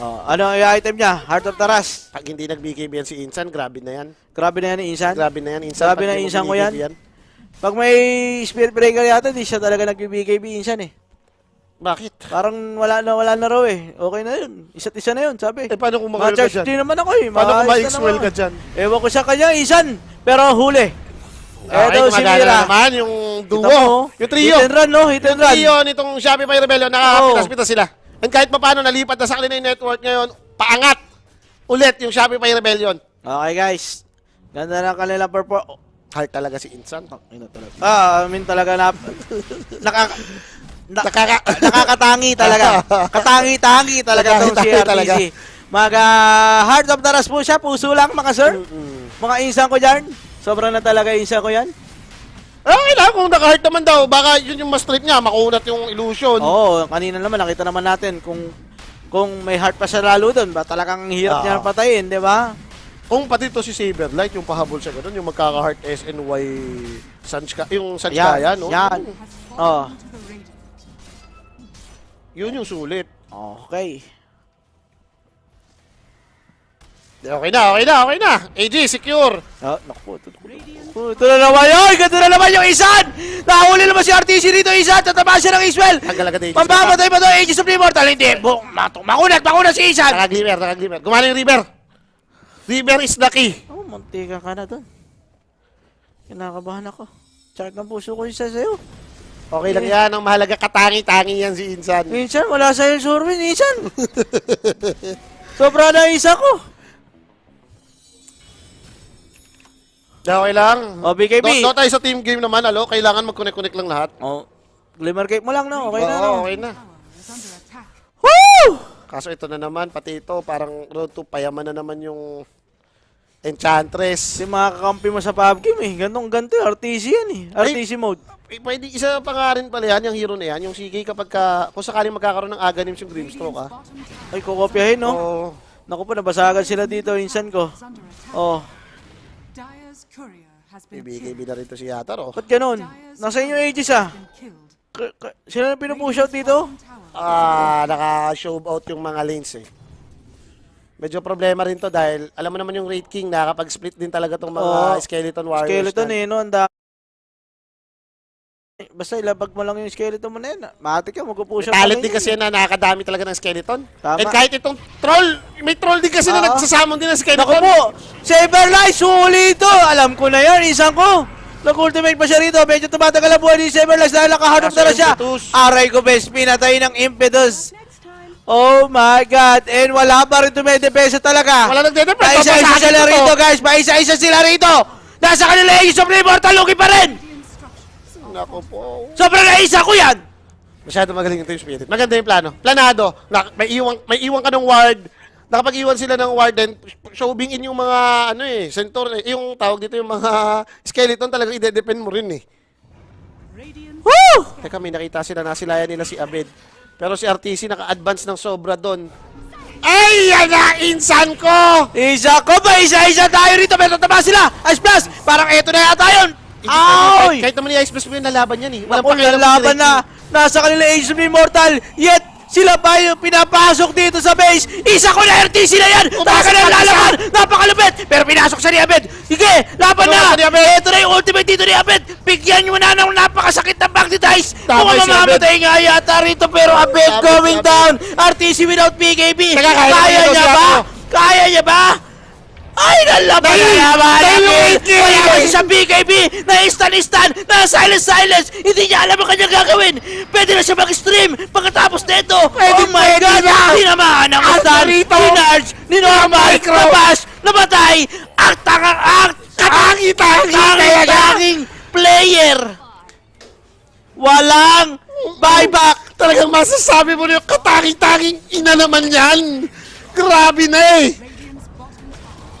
Oh, ano yung item niya? Heart of Taras. Pag hindi nag-BKB yan si Insan, grabe na yan. Grabe na yan ni Insan. Grabe na yan, Insan. Grabe Pag na di mo Insan ko BKB yan. Pag may Spirit Breaker yata, di siya talaga nag-BKB Insan eh. Bakit? Parang wala na raw eh. Okay na yun. Isa't isa na yun, sabi. Eh, paano kung mag-charge ka Ma-charge dyan? din naman ako eh. Paano kung Maayos na ma-X-well naman. ka dyan? Ewan ko sa kanya, Insan. Pero huli. Okay, Eto si gumagana Mira. naman yung Kita duo. mo, Yung trio. Hit and run, no? Hit Yung and run. trio nitong Shopify Rebellion, nakakapitas-pitas sila. And kahit pa paano, nalipat na sa kanila yung network ngayon, paangat ulit yung Shopify Rebellion. Okay, guys. Ganda na kanilang performance. Heart talaga si Insan. I mean talaga nakakatangi talaga. Katangi-tangi talaga itong si Katangi-tangi talaga. RTC. Heart of Taras po siya. Puso lang, mga sir. Mga insan ko dyan. Sobrang na talaga insan ko yan. Okay lang, kung naka-heart naman daw, baka yun yung mas trip niya, makunat yung illusion. Oo, kanina naman nakita naman natin kung may heart pa siya lalo doon, ba talagang hirap niya patayin, di ba? Kung pati to si Saberlight, yung pahabol siya ganun, yung magkaka-heart SNY Sanchka, yung Yan, Sanchkaya, no? yan. Oh, Yun yung sulit. okay. Okay na. AG, secure. Oh, naku po. Ito na naman yun! Ganito na naman yung Isan! Nahuli naman si RTC dito, Isan! Tataba siya ng Iswell! Tanggal agad Aegis. Pambamatay ba ito? Aegis of Immortal? Hindi! Makunat si Isan! Nakaglimer. Gumana yung River. River is the key. Oh, muntika ka na doon. Kinakabahan ako. Sakit ng puso ko isa sa'yo. Okay lang yan. Ang mahalaga, katangi-tangi yan si Insan. Minsan, wala sa'yo survey, Isan! Sobra na isa ko! Okay lang. O, BKB. Doon tayo sa team game naman, kailangan mag-connect-connect lang lahat. Oh, glimmer cake mo lang, no? Okay na, Oo, no? okay na. Woo! Kaso ito na naman, pati ito, parang road to payaman na naman yung Enchantress. Kasi mga kakampi mo sa PUBG, eh. Ganto, RTC yan, eh. RTC mode. Pwede, isa pa nga rin pala yan, yung hero na yan, yung CK kapag kung sakaling magkakaroon ng Aghanims yung Grimstroke, Ay, kukopyahin, no? Oo. Naku po, nabasagan sila dito, insan ko. Oh, BKB na rin to si Yatar, ba't ganun? Nasa inyo ages, ah. Sila na pinupush out dito? Naka-show out yung mga lanes eh. Medyo problema rin to dahil alam mo naman yung Raid King, nakakapag-split din talaga tong mga Skeleton Warriors. Skeleton, na. eh, no? Ang dami. Basta ilabag mo lang yung skeleton mo na yun. Matik ka, magpupush out. Talent din kasi na nakakadami talaga ng Skeleton. Tama. And kahit itong troll, may troll din kasi na Oo. nagsasamon din ng Naku Skeleton. po! Saberlight, suli ito! Alam ko na yan, isang ko! Nag-ultimate pa siya rito. Medyo tumatagal ang buhay ni Saberlight dahil nakaharap na siya. Impetus. Aray ko, best pinatay ng Impetus. Oh my God! And wala pa rin tumedepesa talaga. Wala nagdedepend. Paisa-isa sila rito, guys. Paisa-isa sila rito. Nasa kanila yung Aegis of Immortal. Lugi pa rin. Nako po. Sobrang naisa ko yan. Masyado magaling ito yung Spirit. Maganda yung plano. Planado. May iwan ka ng ward. Nakapag-iwan sila ng ward, then showing in yung mga, centaur, yung tawag dito, yung mga skeleton talagang ide-depend mo rin eh. Woo! Teka, may nakita sila, nasilayan nila si Abed. Pero si RTC naka-advance ng sobra doon. Ay, yan na, insan ko! Isa ko ba? Isa-isa tayo rito. Pero tama sila. Ice Blast. Parang eto na yata yun. Ay! Kahit naman yung Ice Blast mo yung nalaban yan eh. Walang pakialam laban si na. Nasa kanila Age of Immortal. Yet, sila pa yung pinapasok dito sa base. Isa ko na RTC na yan. Taka na yung lalaban. Napakalupit. Pero pinasok siya ni Abed. Sige, laban na. Ano, ni Abed? Ito na yung ultimate dito ni Abed. Bigyan nyo na ng napakasakit na magnetize. Tama Kung si mamamatay nga yata rito. Pero Abed Tama going si Abed. down. RTC without BKB. Teka, kaya Kaya dito niya si ba? Ako. Kaya niya ba? Ay, nalaban na naman! Kaya kasi sa BKB, na-stun, na-silence! Hindi niya alam ang kanyang gagawin! Pwede na siya mag-stream pagkatapos nito! Oh my God! Tinamaan ang stun! Ninarge! Ninormal! Nabash! Namatay! Ang tanging player! Walang buyback! Talagang masasabi mo na yung katanging-tanging ina naman yan. Grabe na eh.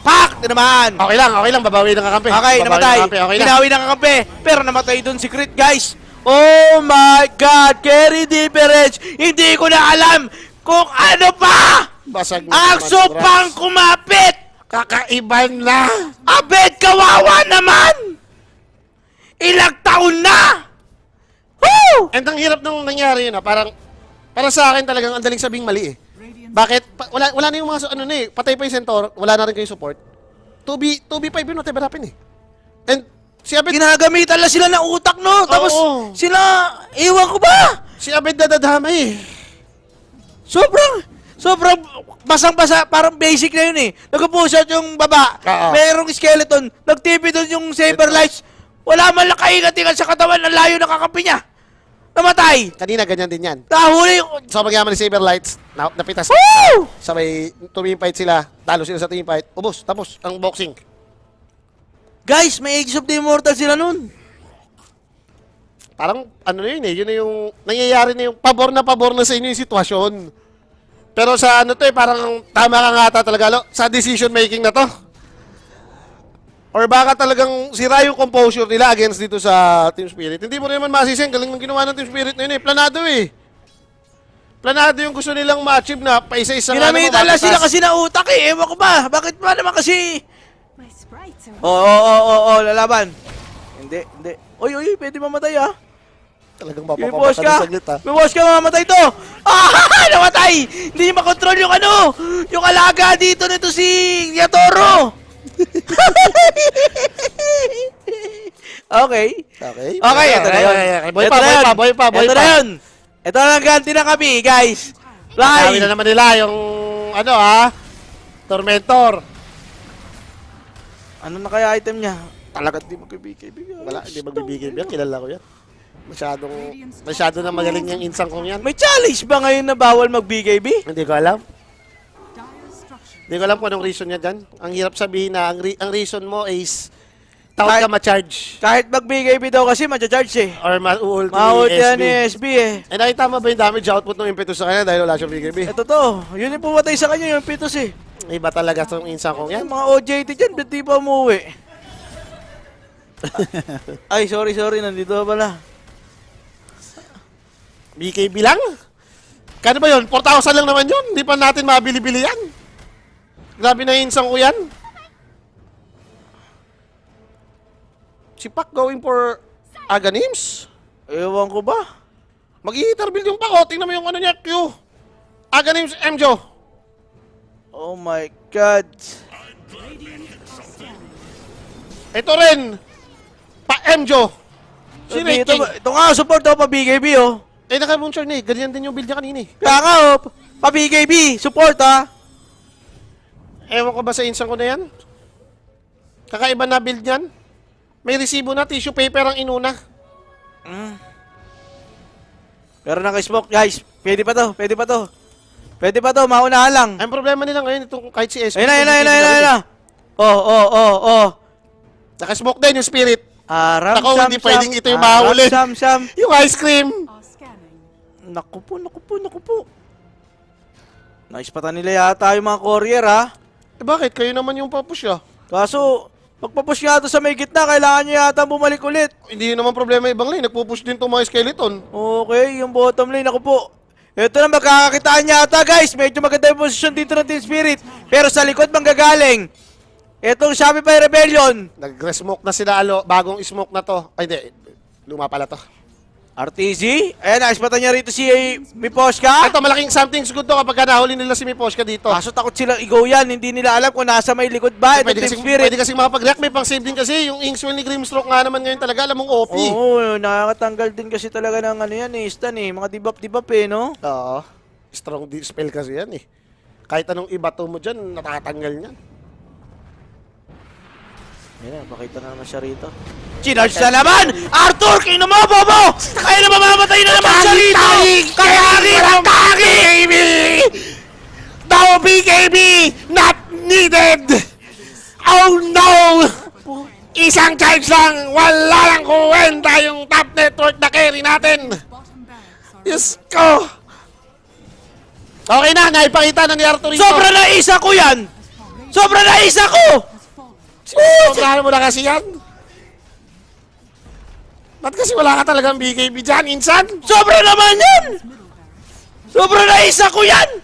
Pak! Tinamaan! Okay lang, babawi ng kakampi. Okay, Babawi namatay. ng kakampi, okay lang. Pinawi ng kakampi. Pero namatay dun si Crit, guys. Oh my God! Carry difference! Hindi ko na alam kung ano pa! Basag na Ang naman, supang Brass. kumapit! Kakaiban na. Abed, kawawa naman! Ilang taon na! Woo! And ang hirap nung nangyari yun parang, para sa akin talagang ang daling sabing mali eh. Bakit? Wala na yung mga, ano na eh, patay pa yung Centaur, wala na rin kayong support. 2v5 yun, whatever happen eh. And si Abed, Ginagamitan lang sila ng utak, no? Tapos Oo. sila, iwan ko ba? si Abed nadadamay eh. Sobrang basang-basa, parang basic na yun eh. Nag-push out yung baba, Oo. merong skeleton, nag-TV doon yung saber lights, wala man lang kaingat-ingat sa katawan, ang layo ng kakampi niya. Namatay! Kanina ganyan din yan. Nahuli yung... So magyaman ni Saberlights, napitas. Woo! Sabay team fight sila, talo sila sa team fight, ubos, tapos ang boxing. Guys, may Age of the Immortal sila nun. Parang ano na yun eh, yun na yung nangyayari na yung pabor na sa inyo yung sitwasyon. Pero sa ano to eh, parang tama ka nga ata talaga sa decision making na to. Or baka talagang sira yung composure nila against dito sa Team Spirit. Hindi mo rin naman masising, galing ng ginawa ng Team Spirit na yun eh. Planado eh. Planado yung gusto nilang ma-achieve na paisa-isa nga Ginamitan lang sila kasi na utak eh. Ewan ko ba? Bakit ba naman kasi... My sprites are Oo, lalaban. Hindi. Oy, pwede mamatay ah. Talagang May boss mapapapatay ka. ng saglit ha. May boss ka, mamamatay to. Namatay. Hindi niya makontrol yung ano. Yung alaga dito nito si Yatoro. Okay. Okay, ito na yun. Boy Ito na yun. pa. Ito na yun. Ito na ang ganti ng kami, guys. Sabi na Fly. naman nila yung ano Tormentor. Ano na kaya item niya? Talagang di magbibigay. Wala, hindi magbibigay yan. Kilala ko yan. Masyado na magaling yung insang kong yan. May challenge ba ngayon na bawal mag-BKB? Hindi ko alam. dire structure. Hindi ko alam kung anong reason niya dyan. Ang hirap sabihin na ang reason mo is takot ka ma-charge. Kahit mag-BKB daw kasi, ma-charge eh. Or ma-ult Mahot ni yan SB. ni SB eh. Eh nakita mo ba yung damage output ng impetus sa kanya dahil wala siyang BKB? Ito to. Yun yung pumatay sa kanya, yung pitos eh. Iba talaga itong insang kong yan. Yung mga OJT dyan, ba't di pa umuwi? Ay, sorry, nandito pala. BKB lang? Kano ba yun? 4,000 lang naman yun. Hindi pa natin mabili-bili yan. Grabe na yung insang ko yan. Si Pac going for Aganims? Ewan ko ba? Mag-i-hitter build yung Pac. Tingnan mo yung ano niya, Q. Aganims, Mjo. Oh my God. Ito rin. Pa-Mjo. Si Ray Ito, King. ito nga, support daw pa BKB oh. Eh, naka-muncher na eh. Ganyan din yung build niya kanina eh. Kaya nga oh, pa BKB, support ah. Ewan ko ba sa insang ko na yan? Kakaiba na build yan? May resibo na, tissue paper ang inuna. Pero naka-smoke guys, pwede pa to, maunahan lang. Ang problema nila ngayon, itong kahit si SP. Ayun na. Oh. Naka-smoke din yung spirit. Aram, Naku, hindi pwedeng ito yung mahuli. Sam. Yung ice cream. Are scanning. Naku po. Naispatan nila yata yung mga courier ha. Eh bakit? Kayo naman yung papush ah. Kaso, pagpapush nga to sa may gitna, kailangan nyo yata bumalik ulit. Hindi yun naman problema ibang lane. Nagpupush din itong mga skeleton. Okay, yung bottom lane, ako po. Ito na magkakakitaan yata guys. Medyo maganda yung posisyon dito ng Team Spirit. Pero sa likod manggagaling. Itong Shopify Rebellion. Nag-smoke na sila, Alo. Bagong smoke na to. Ay, hindi. Luma pala to. RTZ. Ayan, naispatan niya rito si Miposhka. Ito, malaking something's good to kapag nahuli nila si Miposhka dito. Kaso takot silang i-go yan. Hindi nila alam kung nasa may likod ba. Ito Team Spirit. Pwede kasing makapag-react. May pang-save din kasi. Yung Inkswell ni Grimstroke nga naman ngayon talaga. Alam mong OP. Oo, nakakatanggal din kasi talaga ng ano yan eh. Stan eh. Mga debuff eh, no? Oo. Strong spell kasi yan eh. Kahit anong ibato mo dyan, natatanggal niyan. Ayan, pakita na naman siya rito. Chinarge na naman! Arthur, kino mo, Bobo! Kaya na mamamatay na naman siya rito! Kaya rin BKB! No BKB! Not needed! Oh no! Isang charge lang! Wala lang kuwenta yung top network na carry natin! Bottom barracks are Diyos ko! Okay na, naipakita na ni Arthur ito. Sobra na isa ko yan! Sobra na isa ko! has fallen. Sobrahan mo na kasi yan. Ba't kasi wala ka talagang BKB dyan, Insan? Sobra naman yan! Sobra na isa ko yan!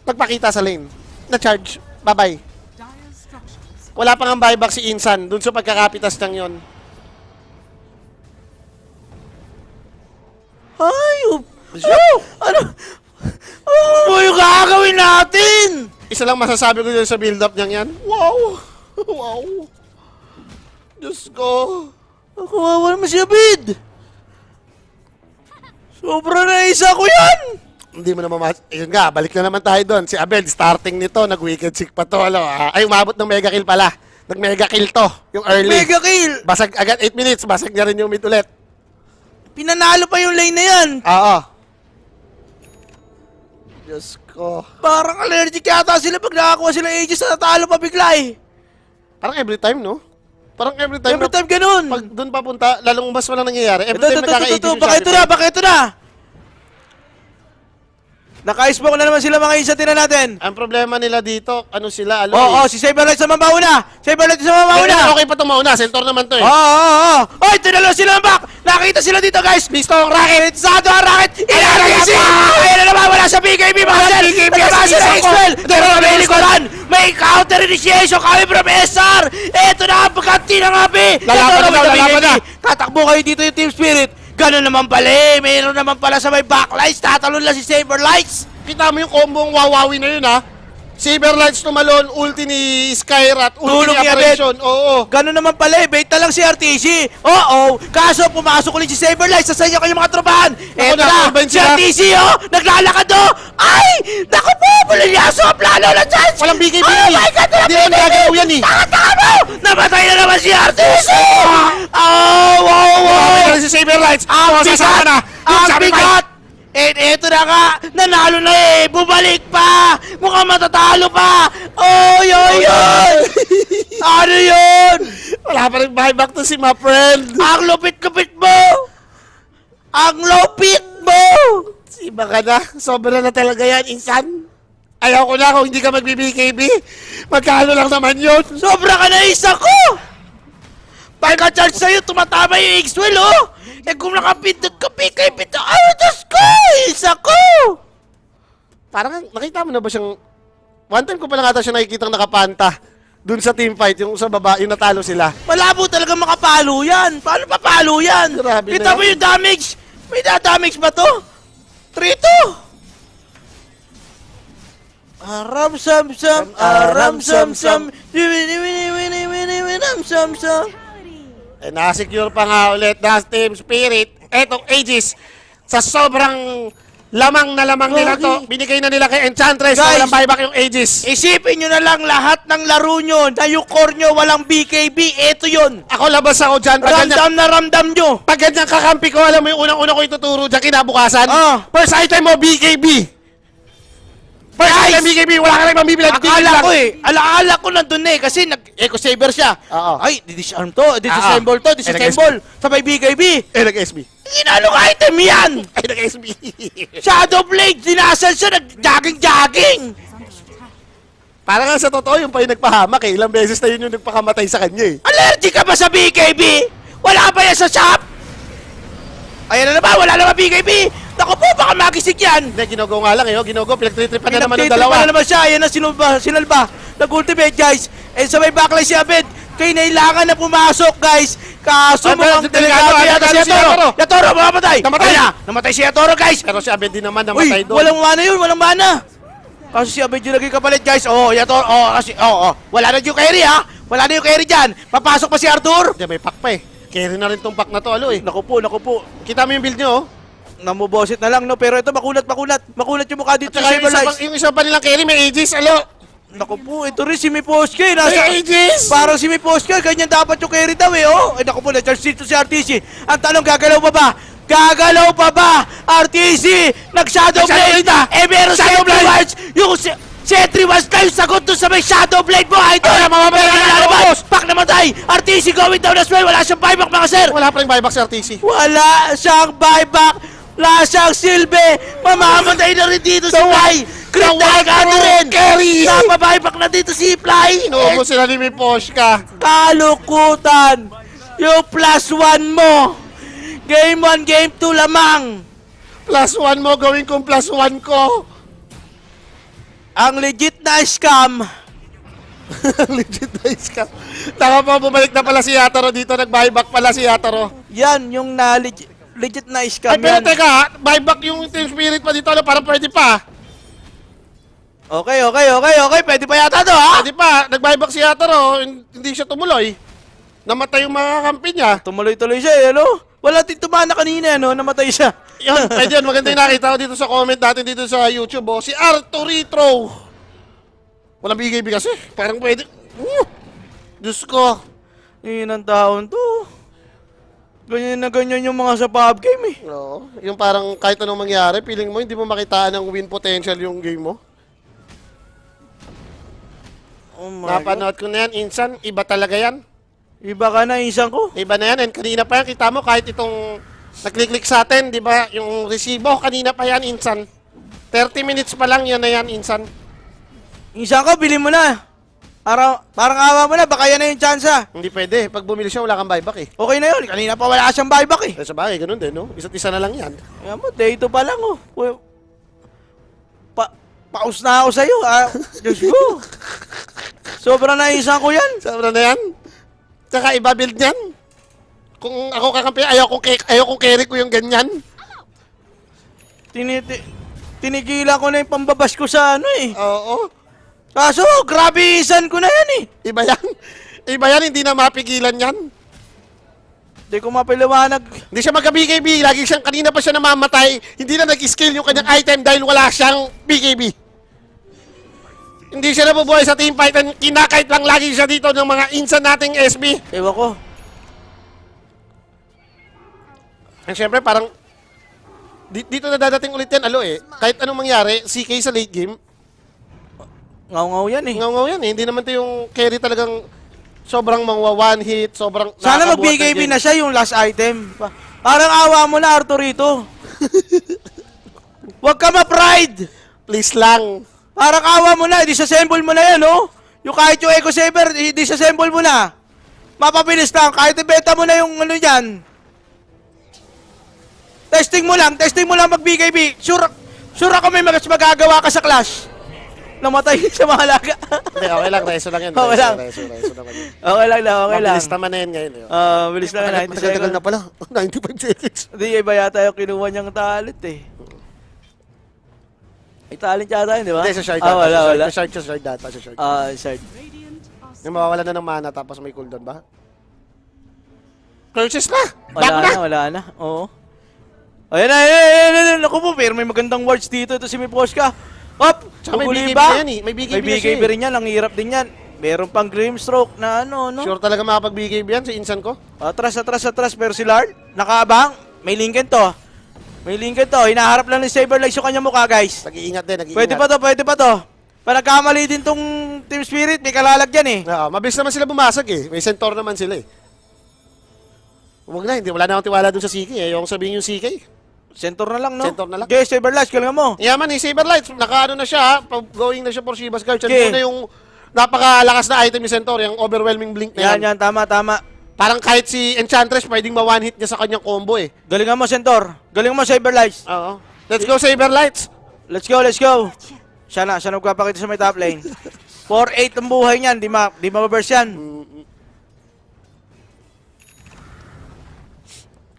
Nagpakita sa lane. Na-charge. Bye-bye. Dire structures Wala pang ang buyback si Insan. Dun sa pagkakapitas lang yon. Ay, ano? Ano yung gagawin natin? Isa lang masasabi ko dun sa build-up niyang yan. Wow! Wow! Diyos ko! Kawawa naman si Abid. Sobra na isa ko yan! Hindi mo na Yun nga, balik na naman tayo doon. Si Abel, starting nito, nag-wicked sick pa to. Ay, umabot ng mega kill pala. Nag-mega kill to, yung early. Mega kill! Basag agad 8 minutes, basag na rin yung mid ulit. Pinanalo pa yung lane na yan. Oo. Diyos ko. Parang allergic yata sila pag nakakuha sila Aegis na natalo pa bigla eh. Parang every time, no? Parang every time. Every time ganun. Pag doon papunta, lalong mas walang nangyayari. Every Ito, time nagkaka-agent yung baka ito na, Shopify. baka ito na. Naka-smoke na naman sila mga insatin na natin. Ang problema nila dito, ano sila, Oo, si Saberlight sa mamauna. Saberlight sa mamauna. Okay pa ito mauna, center naman to eh. Oo. Oy, tinalo sila ng back. Nakita sila dito, guys. Bisto ang racket! Sado ang racket. Ilalagay Ayan na naman, wala sa BKB. Marcel. BKB, Nagpasa yes, na yes, X-Well. yes. Pero may likuran. May counter initiation kami from SR. Ito na ang pagkanti ng api. Lalaban na daw, lalaban na. Tatakbo kayo dito yung Team Spirit. Ganun naman pala eh. Mayroon naman pala sa may backlights. Tatalon lang si Saberlights. Kita mo yung combo ng wawawi na yun, ha? Saberlights tumalon, ulti ni Skyrat, ulti Tulong ni ni Operation. Oo. Ganun naman pala eh, bait na lang si RTC. Oo, kaso pumasok ulit si Saberlight, sasaya kayo mga tropahan. Eto na, na-combine si sila. RTC oh, naglalakad oh. Ay, naku po, bulilyaso, plano na chance. Walang BKB. Oh my God, walang Hindi naman gagalaw yan eh. Taka mo, namatay na naman si RTC. Oh, wow, Wawawi wow. na rin si Saberlights. Ang Sasama bigat, na. Yung ang Shopify. bigat. Eto na nga, nanalo na eh, bumalik pa, mukhang matatalo pa. Oy, oy, oy. Ano yun? Wala pa rin buyback to si my friend. Ang lupit-lupit mo! Ang lupit mo! Iba ka na. Sobra na talaga yan, Insan. Ayaw ko na kung hindi ka magbi-BKB. Magkano lang naman yun? Sobra ka na isa ko! Pagka-charge sa'yo, tumatama yung X-Well, oh! Eh kung nakapindot ka, pikay-pindot, ay, Diyos ko! Isa ko! Parang nakita mo na ba siyang... One time ko pa lang ata siya nakikitang nakapanta. Dun sa team fight, yung sa baba, yung natalo sila. Malabo talaga makapalo yan! Paano papalo yan? Grabe Kita na mo yan. yung damage! May damage ba to? 3-2! Aram sam-sam, aram sam-sam, wini-wini-wini-wini-winam sam-sam. Eh, nasecure pa nga ulit na Team Spirit. Etong Aegis, sa sobrang lamang na lamang nila to, binigay na nila kay Enchantress. Guys, Walang buyback yung Aegis. Isipin nyo na lang lahat ng laro nyo na yung core nyo walang BKB. Ito yun. Ako labas ako dyan. Pag ganyan, Ramdam na ramdam nyo. pag ganyan kakampi ko, alam mo yung unang-una ko ituturo dyan kinabukasan. Ah. First item mo, BKB. First Guys, item, BKB. Wala ka lang mabibilag. Akala ko nandun na eh, kasi nag-eco saver siya. Oo. Ay, didisarm to, disassemble to, disassemble. Sabay BKB. Nag-SB. Inalong item yan! Ay, nag-SB. Shadow Blade, dinasal siya, nag-jogging-jogging. Para nga sa totoo, yung pa yung nagpahamak eh. Ilang beses na yun yung nagpakamatay sa kanya eh. Allergic ka ba sa BKB? Wala ba yan sa shop? Ayan na naman, wala naman BKB. Naku po, baka magising yan! Hindi, Ginogo nga lang eh. Oh. Ginogo, pinagtritripan na naman ng Pinagtitripan dalawa. na naman siya. Ayan na, sinalba. Nag-ultimate, guys. And sa may backlash si Abed. Kaya nailangan na pumasok, guys. Kaso Abed, mukhang delikado, yata si si Yatoro. Yatoro, mamamatay! Namatay! Ayan na, namatay si Yatoro, guys! Pero si Abed din naman Uy, namatay doon. walang mana yun, walang mana. Kaso si Abed yung naging kapalit, guys. Yatoro, kasi, wala na yung carry, ha? Wala na yung carry dyan. Papasok pa si Arthur. Hindi, may pack pa eh. Carry na rin tong pack na to, alo eh. Naku po. Kita mo yung build nyo, oh. Namubosit na lang, no? Pero ito, makulat. Makulat yung mukha dito At sa saka yung isa pa nilang carry, may Aegis, alo. Naku po, ito rin si Miposke. May Aegis! Parang si Miposke, ganyan dapat yung carry daw eh, oh. Naku po, na-charge dito si RTC. Ang tanong, gagalaw pa ba? Gagalaw pa ba? RTC, nag-shadow blade na. Meron Shadow Sentry Blade! Wards. Yung Sentry Wards na yung sagot doon sa may shadow blade mo, idol. mamamatay na Meron lalabas. lalabas. Pak namatay. RTC going down as well. Wala siyang buyback, mga sir. Wala pa rin buyback sa RTC. Wala siyang buyback. Wala siyang silbi. Mamamatay na rin dito si Fly. Crit na nag-ano rin. Carry! Napabuyback na dito si Fly. Inuubo sila ni Miposhka. Kalukutan. Yung +1 mo. Game 1, game 2 lamang. +1 mo, gawin kong +1 ko. Ang legit na scam. Legit na scam. Taka po, bumalik na pala si Yatoro dito. Nag-buyback pala si Yatoro. Yan, yung na legit na scam Ay, pero yan. teka, buyback yung Team Spirit pa dito. Ano, parang pwede pa. Okay. Pwede pa yata to, ha? Pwede pa. Nag-buyback si Yatoro. Hindi siya tumuloy. Namatay yung mga kampi niya. Tumuloy-tuloy siya, eh, ano? Wala din tumana kanina, no? Namatay siya. Yan, pwede yan. Maganda yung nakita ko dito sa comment natin dito sa YouTube. Oh. Si Arturito. Walang BKB kasi. Parang pwede. Diyos ko. Yun ang taon to. Ganyan na ganyan yung mga sa pub game, eh. No, yung parang kahit anong mangyari, feeling mo hindi mo makitaan ng win potential yung game mo. Oh my God. Napanood ko na yan, Insan, iba talaga yan. Iba ka na, isang ko. Iba na yan, and kanina pa yan, kita mo kahit itong nag-click sa atin, di ba, yung resibo, kanina pa yan, Insan. 30 minutes pa lang yan na yan, Insan. Isang ko, bilhin mo na. Parang awa mo na, baka yan na yung chance, ha? Hindi pwede, pag bumili siya, wala kang buyback eh. Okay na yun, kanina pa wala siyang buyback, eh. Sa bagay, ganun din, no? Isa't isa na lang yan. Kaya mo, day 2 pa lang, oh. Paus na ako sa'yo, ha? Diyos ko. Sobrang naisang ko yan. Sobra na yan. Tsaka iba build niyan. Kung ako kakampi, ayaw kong carry ko yung ganyan. Tinigilan ko na yung pambabas ko sa ano, eh. Oo. Kaso, grabe isan ko na yan, eh. Iba yan. Iba yan, hindi na mapigilan yan. Hindi ko mapiliwanag. Hindi siya magka-BKB. Lagi siyang, kanina pa siya namamatay. Hindi na nag-skill yung kanyang item dahil wala siyang BKB. Hindi siya nabubuhay sa team fight and kinakait lang lagi siya dito ng mga insan nating SB. Ewan ko. And syempre parang dito na dadating ulit yan, alo eh. Kahit anong mangyari, CK sa late game, Ngaw-ngaw yan, eh. ngaw yan eh. Hindi naman to yung carry talagang sobrang mangwa one hit, sobrang Sana nakakabuhat ng mag-BKB game. na siya yung last item. Parang awa mo na, Arturito. Huwag ka ma-pride. Please lang. Parang awa mo na, disassemble mo na yan, oh. Yung kahit yung Eco Saber, disassemble mo na. Mapabilis lang, kahit ibenta mo na yung ano yan. Testing mo lang mag-BKB. Sure ako may magagawa ka sa Clash. Namatay sa mga alaga. Hindi, okay lang. Reso lang yan. Okay lang. Reso naman yan. Okay lang. Mabilis naman na yan ngayon. eh. Bilis lang, 90 Matagal seconds. na pala. 95 seconds. Hindi, iba yata yung kinuha niyang talent, eh. May talent yata yun, di ba? Hindi, sa shard Wala. Sa shard data. Sa shard. Shard. Radiant are Yung mawawala na ng mana tapos may cooldown ba? Curses na! Back na! Wala na. Oo. Ayan. Naku po, pero may magandang words dito. Ito si Miposhka. Hop! Tsaka may Guguli BKB ba? na yan eh. May BKB na siya BKB eh. rin yan. Ang hirap din yan. Meron pang Grimstroke na ano, no? Sure talaga makapag-BKB yan si Insan ko? Atras. Pero si Lard, nakaabang. May Lincoln to. Hinaharap lang ni Saberlegs yung kanyang mukha, guys. Nag-iingat din, nag-iingat. Pwede pa to. Pag nagkamali din tong Team Spirit, may kalalagyan, eh. Oo, mabilis naman sila bumasag eh. May centaur naman sila eh. Huwag na, wala na akong tiwala dun sa CK eh. Yung sabihin yung CK. Centaur na lang, no? Centaur na lang. Okay, Saberlegs, galingan mo. Yaman eh, Saberlights. Nakaano na siya ha. Going na siya for Shiba's Guard. Okay. Yan muna yung napakalakas na item ni Centaur. Yung overwhelming blink na yan. Yan, tama. Parang kahit si Enchantress, pwedeng ma-one hit niya sa kanyang combo eh. Galingan mo, Centaur. Galingan mo, Saberlights. Oo. Let's go, Saberlights! Let's go, let's go. Siya nagpapakita sa may top lane. 4-8 ang buhay niyan, di ma-burst yan.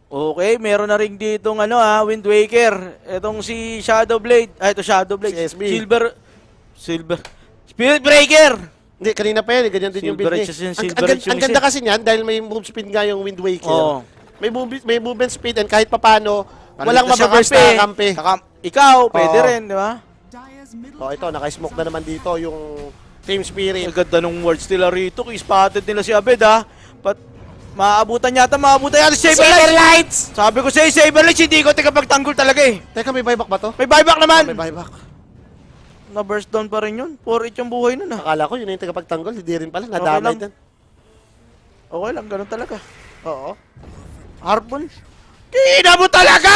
Okay, meron na rin ditong Wind Waker. Itong si Shadowblade. Ito Shadowblade. Si SB. Silver. Spirit Breaker. Hindi, kanina pa yan. Ganyan din yung build Silver niya. Edge yung Ang, Silver Edge yung ang ganda isa. kasi niyan dahil may move speed nga yung Wind Waker. Oo. May movement speed and kahit papano, walang Nandito siya mababurst na kampi. Ikaw, pwede Oo. rin, di ba? Dire's middle Oh, ito, naka-smoke na naman dito yung Team Spirit. Ang ganda nung words nila rito. Spotted nila si Abed, ha? Maabutan yata si Saberlights! Sabi ko sa'yo, Saberlights, hindi ko tagapagtanggol talaga eh. Teka, may buyback ba to? May buyback naman! May buyback. Na-burst down pa rin yun. 4-8 yung buhay nun, ha? Akala ko yun na yung tagapagtanggol. Hindi rin pala. Okay Nadamay lang. din. Okay lang, ganun talaga. Oo. Harpoon. Kina mo talaga!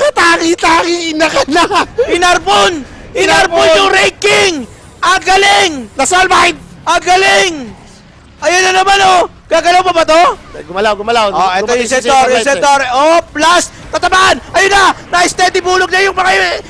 Katangi-tangi, ina ka na! Inarpon! Inarpon yung Raid King! Agaling! Nasolvite! Agaling! Ayun na naman, oh! Gagalaw pa ba to? Gumalaw. Oh, ito Dumating yung si Centauri, Saberlights eh. Centauri. Oh, plus! Tatabaan! Ayun na! Na-steady bulog na yung mga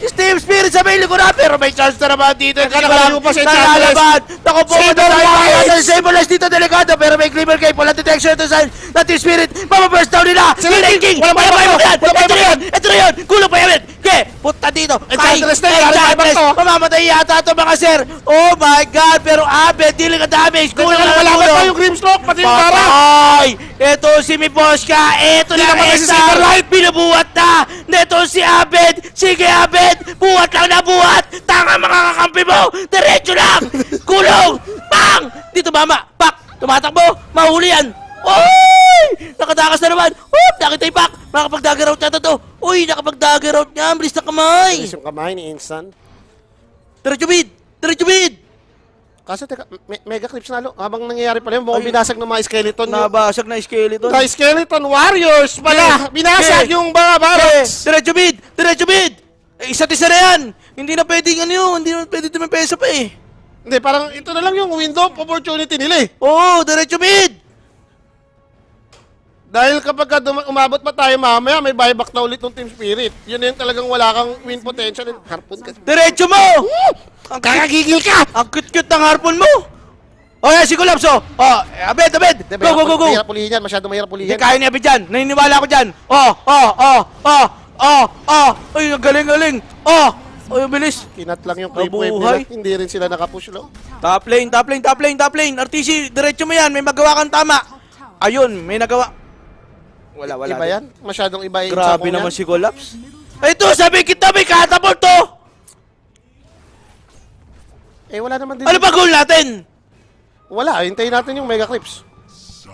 Steam Spirit sa may likuran, pero may chance na naman dito. Nakalayo pa si Nalalaban! Naku po, Saberlights! Saberlights dito delikado, pero may Glimmer Cape. Walang detection ito sa Team Spirit. Mapaburst down nila! Sila Yung King! Wala Wala buyback yan! to! Wala Ito na buyback yun! Ito na yun! Kulong pa yan! Okay, punta dito! Enchantress na yun! Wala buyback Enchantress! to! Mamamatay yata ito mga sir! Oh my God! Pero Abed, dealing a damage! Kulang na Wala kulong! pa yung Grimstroke, pati yung Tara! Patay! Ito si Miposka! Ito Hindi na naman kasi si Esar! Saberlight! Binubuhat na! Ito si Abed! Sige Abed! Buhat lang na buhat! Tanga mga kakampi mo! Diretso lang! Kulong! Pang! Dito mama! Pak! Tumatakbo! Mahuli yan! Oy! Nakatakas na naman! Oop! Nakita yung pak! Makapag-dagger out na to! Uy! Nakapag-dagger out niya! Bilis na kamay! Bilis yung kamay ni Instant. Diretso bid! Diretso bid! Kaso teka, mega clips na habang nangyayari pala yun, mukhang binasag ng mga skeleton. Nabasag na skeleton. Mga skeleton warriors pala! Binasag yung mga barracks! Diretso bid! Diretso bid! Isa't isa na yan! Hindi na pwedeng hindi na pwede tumipesa pa eh. Hindi, parang ito na lang yung window of opportunity nila eh. Oo, diretso mid! Dahil kapag umabot pa tayo mamaya, may buyback na ulit ng Team Spirit. Yun na yung talagang wala kang win potential. Harpoon ka. Diretso mo! Kakagigil ka! Ang cute-cute ng harpoon mo! O yan, si Kulapso! Oh, Abed! Go! Mahirap ulihin yan, masyado mahirap ulihin. Hindi kaya ni Abed dyan! Naniniwala ko dyan! Ay, ang galing! Ay, ang bilis! Kinat lang yung creep wave Mabuhay. nila. Hindi rin sila nakapush, lo. Top lane! RTC, diretso mo yan! May magawa kang tama! Ayun, may nagawa. Wala. Iba yan? Masyadong iba yung Grabe sakong naman yan. si Collapse. Ito, sabi kita may catapult to! Eh, wala naman din. Ano ba goal natin? Wala, hintayin natin yung mega clips.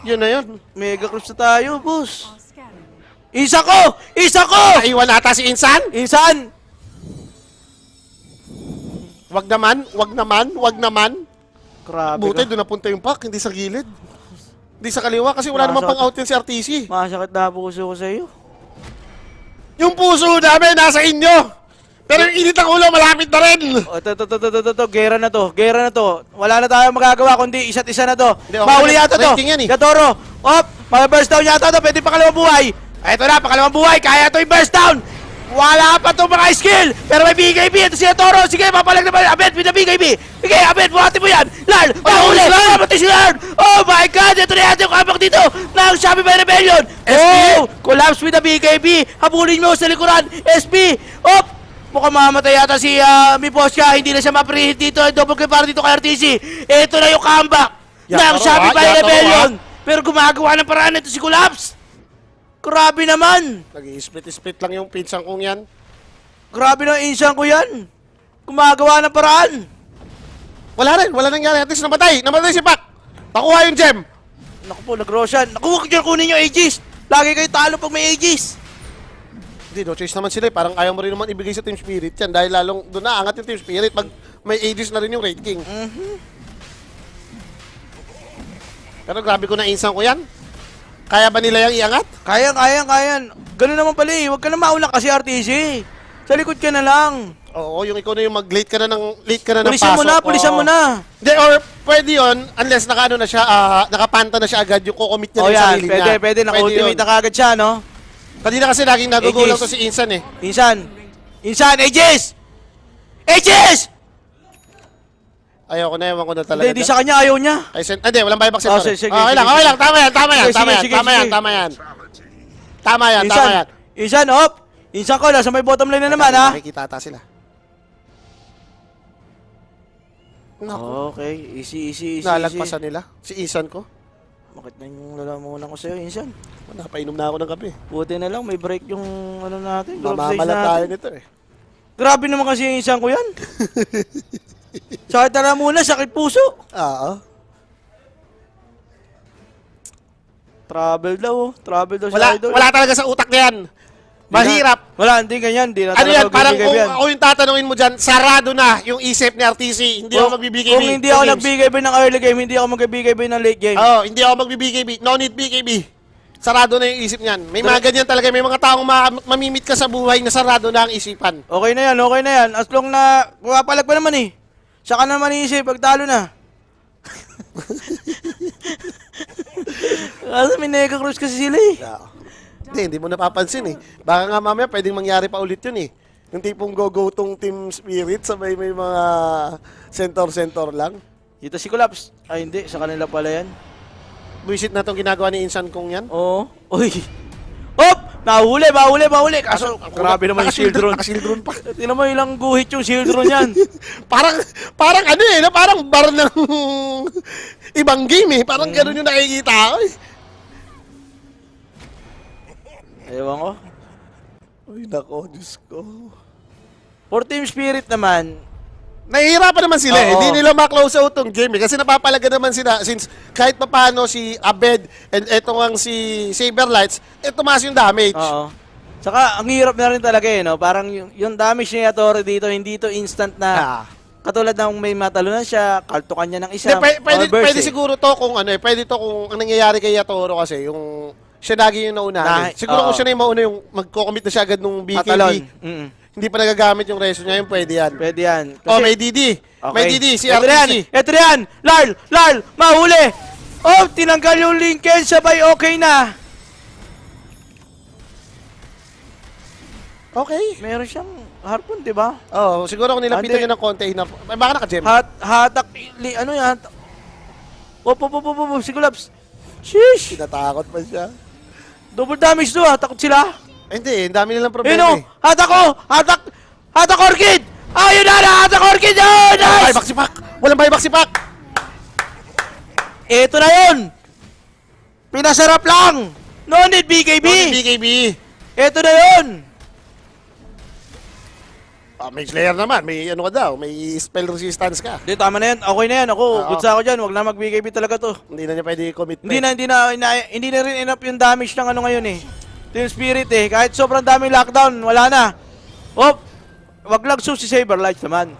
Yun na yun. Mega clips na tayo, boss. are scanning. Isa ko! Naiwan ata si Insan? Insan! Wag naman. Grabe Buti ka. doon napunta yung pack, hindi sa gilid. Hindi sa kaliwa kasi wala namang pang out yun si RTC. Masakit na puso ko sa iyo. Yung puso namin nasa inyo. Pero yung init ng ulo malapit na rin. O, ito, gera na to. Wala na tayong magagawa kundi isa't isa na to. Hindi, okay Mahuli na. yata to. Rating yan eh. Gatoro. Op, ma-burst down yata to. Pwede pangalawang buhay. Ito na, pangalawang buhay. Kaya to yung burst down. Wala pa to mga skill. Pero may BKB. Ito si Gatoro. Sige, papalag naman. Abed, may BKB. Sige, Abed, buhati mo yan. Lard, mahuli. Mamatay si Lard. Oh my God, ito na yata yung kabak dito ng Shopify Rebellion. Oh, collapse with the BKB. Habulin mo sa likuran. SP. Op. Mukhang mamatay yata si Miposka. Hindi na siya ma-preheat dito. Double kill para dito kay RTC. Ito na yung comeback ng Yataro, Shopify Yataro, Rebellion. Pero gumagawa ng paraan ito si Collapse. Grabe naman. Nag-i-split lang yung pinsang kong yan. Grabe na insang ko yan. Gumagawa ng paraan. Wala nangyari. At least namatay si Pac. Nakuha yung gem. Naku po, nag-Roshan. Naku, huwag dyan kunin yung Aegis. Lagi kayo talo pag may Aegis. Hindi, no choice naman sila eh. Parang ayaw mo rin naman ibigay sa Team Spirit yan. Dahil lalong doon na angat yung Team Spirit pag may Aegis na rin yung Raid King. Pero grabe ko na insang ko yan. Kaya ba nila yung iangat? Kaya. Ganun naman pala eh. Huwag ka na mauna kasi RTC. Sa likod ka na lang. Oo, yung ikaw na yung mag-late ka na ng Pulisan pasok. mo Oo. na. Hindi, or pwede yun, unless nakaano na siya, nakapanta na siya agad yung kukomit niya O rin sa yan, sarili niya. pwede. Naka-ultimate yun. na kagad siya, no? Kanina kasi laging nagugulang Aegis. to si Insan eh. Insan! Insan! Aegis! Aegis! Ayoko na, ewan ko na talaga. Hindi sa kanya, ayaw niya. Ay, hindi, walang buyback Oh, center. sige, Okay lang, sige, okay sige. lang. Tama yan, tama yan, Sige, tama yan, sige, tama yan, sige. tama yan. Tama yan, tama Insan! yan. Insan, op! Insan ko, nasa may bottom lane na naman, ha? Nakikita ata sila. Naku, Okay, easy. nalagpasan nila. Si Insan ko. Bakit na yung lalamunan ko sa'yo, Insan? Napainom na ako ng kape. Buti na lang, may break yung ano natin, group stage Mamamalat tayo natin. nito eh. Grabe naman kasi yung Insan ko yan. Sakit na muna, sakit puso. Oo. Travel daw, oh. Travel daw Wala, sa idol. wala talaga sa utak na yan. Mahirap. Wala, hindi ganyan. Hindi na Ano yan, talaga parang magbibigay kung yan. ako yung tatanungin mo dyan, sarado na yung isip ni RTC. Hindi ako magbibigay Kung hindi ako nagbigay ng early game, hindi ako magbibigay ng late game. Oo, hindi ako magbibigay. No need BKB. Sarado na yung isip niyan. May mga ganyan talaga. May mga taong mamimit ka sa buhay na sarado na ang isipan. Okay na yan, okay na yan. As long na, pumapalag pa naman eh. Saka naman iisip, pagtalo na. Kasi may nega cruise kasi sila eh. Hindi mo napapansin eh. Baka nga mamaya pwedeng mangyari pa ulit yun eh. Yung tipong go-go tong team spirit sabay may mga center-center lang. Dito si Collapse. Ay hindi, sa kanila pala yan. Buisit na tong ginagawa ni Insan kong yan. Oo. Uy. Op! Bahuli. Kaso, grabe naman yung shield drone. Naka-shield drone pa. Tingnan mo ilang guhit yung shield drone yan. parang ano eh, no? Parang bar ng ibang game eh. Parang ganun yung nakikita ko eh. Ewan ko. Uy, nako, Diyos ko. For Team Spirit naman, Nahihirapan naman sila eh. Oo. Hindi nila ma-close out tong game eh. Kasi napapalaga naman sila since kahit papano si Abed and eto ngang si Saberlights, tumaas yung damage. oo. Saka, ang hirap na rin talaga eh, no? Parang yung damage ni Yatoro dito, hindi to instant na, Ah. katulad ng may matalunan siya, kaltukan niya ng isa. Hindi, pwede, or burst, pwede eh. siguro to kung ano eh. Pwede to kung ang nangyayari kay Yatoro kasi yung siya lagi yung naunahan. Siguro oo. kung siya na yung mauna yung magko-commit na siya agad nung BKB. Matalon. Mm-mm. Hindi pa nagagamit yung reso niya, yung pwede yan. Pwede yan. Oh, may DD. May DD, si Ito na yan, RTC. ito na yan. Larl, mahuli. Oh, tinanggal yung Lincoln, sabay okay na. Okay. Meron siyang harpoon, di ba? Oh, siguro kung nilapitan Ate. niya ng konti, baka naka-gem. Hatak, ano yan? Op, si Gulaps. Sheesh! Tinatakot pa siya. Double damage to, takot sila. Hindi, ang dami nilang problema Yun o, eh. hatak Orchid! Ayun na, hatak Orchid! Oh, nice! Buyback si Pak! Walang buyback si Pak! Ito na yun! Pinasarap lang! No need BKB! BKB! Ito na yun! May Slayer naman, may ano ka daw, may spell resistance ka. Hindi, tama na yan. Okay na yan. Ako, Oo. good sa ako dyan. Huwag na mag-BKB talaga to. Hindi na niya pwede i-commit. Hindi na rin enough yung damage ng ano ngayon eh. Team Spirit eh. Kahit sobrang daming lockdown, wala na. Op! Wag lang si Saberlights naman.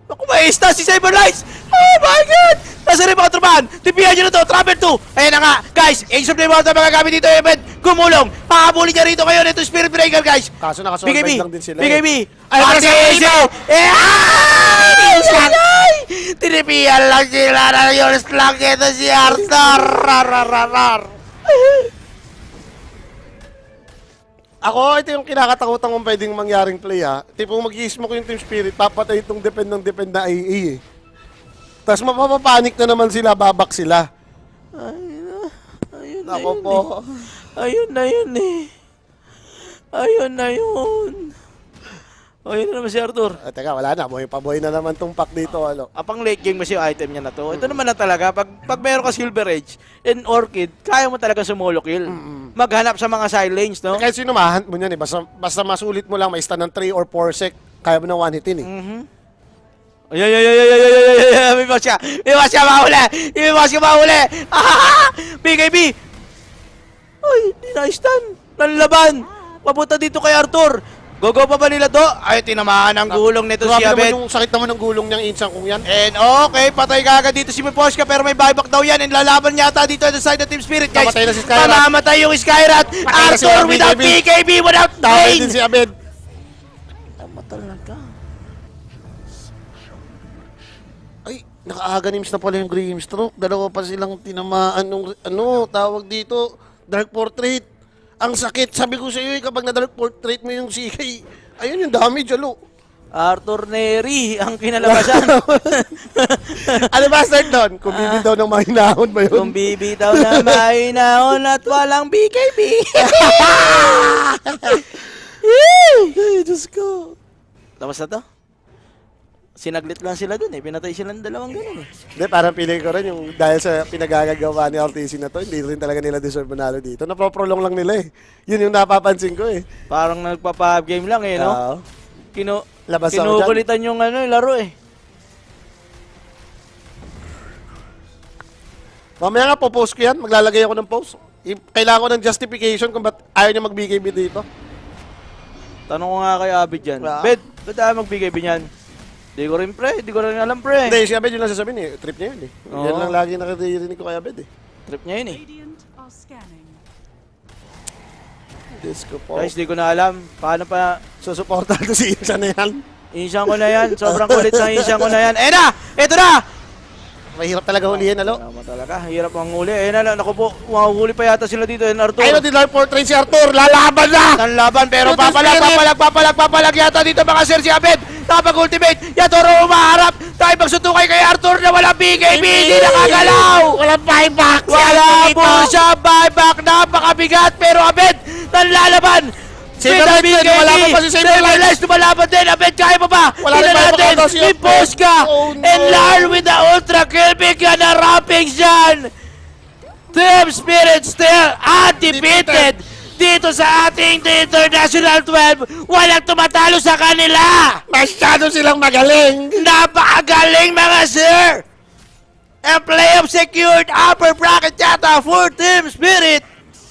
Ako, maista si Saberlights! Oh my God! Nasa rin mga tropahan! Tipihan nyo na to! Travel 2! Ayan na nga! Guys! Age of the Immortal magagamit dito event! Gumulong! Pakabuli niya rito ngayon! Ito Spirit Breaker guys! Kaso nakasurvive BKB! lang din sila. BKB! Ay, RTC! dito! Ay! Tinipihan lang sila na yung slang ito si Arthur! Rarararar! Ako, ito yung kinakatakutan kong pwedeng mangyaring play ha. Tipong mag-i-smoke yung Team Spirit, papatay itong depend na AA eh. Tapos mapapapanik na naman sila, babak sila. Ayun na Ako yun po. eh. Ayun na yun eh. Ayun na yun. Ayun na naman si Arthur. Teka, wala na. Buhay pa buhay na naman tong pack dito. Ano. Apang late game kasi yung item niya na to. Ito naman na talaga. Pag meron ka Silver Edge and Orchid, kaya mo talaga sumolo kill. Maghanap sa mga side lanes, no? Kahit sino mahunt mo yan eh. Basta masulit mo lang, may stun ng 3 or 4 sec, kaya mo na one hitin eh. Ay, may boss siya. May boss siya mahuli. May boss siya mahuli. BKB. Ay, di na-stun. Nanlaban. Papunta dito kay Arthur. Gogo pa ba nila to? Ay, tinamaan ang gulong nito si Grabe Abed. naman yung sakit naman ng gulong niyang insang kung yan. And okay, patay kagad dito si Miposhka pero may buyback daw yan and lalaban yata dito sa side ng Team Spirit guys. Mamatay na si Skyrat. Mamamatay yung Skyrat. Patay na si Arthur without BKB. BKB, without Tawag pain. din si Abed. Tama talaga. Ay, naka-aganims na pala yung Grimstroke. Dalawa pa silang tinamaan nung, tawag dito, Dark Portrait. Ang sakit. Sabi ko sa iyo, kapag na-dark portrait mo yung CK, ayun yung damage, alo. Arthur Neri ang kinalabasan. Ano ba, start doon? Kung bibitaw ng mahinahon ba yun? Kung bibitaw na mahinaon at walang BKB. Ay, Diyos ko. Tapos na to? Sinaglit lang sila dun eh. Pinatay silang dalawang ganun eh. Hindi, parang feeling ko rin yung dahil sa pinagagagawa ni RTC na to, hindi rin talaga nila deserve manalo dito. Napoprolong lang nila eh. Yun yung napapansin ko eh. Parang nagpapa-game lang eh, no? Oo. Labas ako dyan. Kinukulitan yung laro eh. Mamaya nga, po-post ko yan. Maglalagay ako ng post. Kailangan ko ng justification kung ba't ayaw niya mag-BKB dito. Tanong ko nga kay Abid dyan. Ah. Bed, ba't tayo mag-BKB niyan? Di ko rin pre, di ko rin alam pre. Hindi, si Abed yun lang sasabihin eh. Trip niya yun eh. Oo. Yan lang lagi nakatirinig ko kay Abed eh. Trip niya yun eh. Radiant are scanning. Diyos ko po. Guys, di ko na alam. Paano pa Susuportahan ko si Insa na yan. Insyang ko na yan. Sobrang kulit ng insyang ko na yan. Eh na! Ito na! Mahirap talaga hulihin, alo. Tama talaga. Hirap ang huli. Eh na, naku po. Mahuli pa yata sila dito. Arthur. Ayun, din dark portrait si Arthur. Lalaban na! Ang laban pero Brutus papalag yata dito mga sir si Abed. Tapag ultimate. Yatoro umaharap. Tayo magsutukay kay Arthur na walang BKB. Hindi nakagalaw. Walang buyback! Wala po siya buyback. Napakabigat pero Abed nanlalaban. Saber Lights din, wala pa si Saber Lights. Lumalaban din. Abed, kaya pa ba? Wala rin Tingnan pa natin. si Abed. Impose ka. Oh, no. And Lar with the ultra kill. Bigyan na wrappings dyan. Team Spirit still undefeated. Dito sa ating International 12, walang tumatalo sa kanila. Masyado silang magaling! Napakagaling mga sir. And playoff secured upper bracket yata for Team Spirit.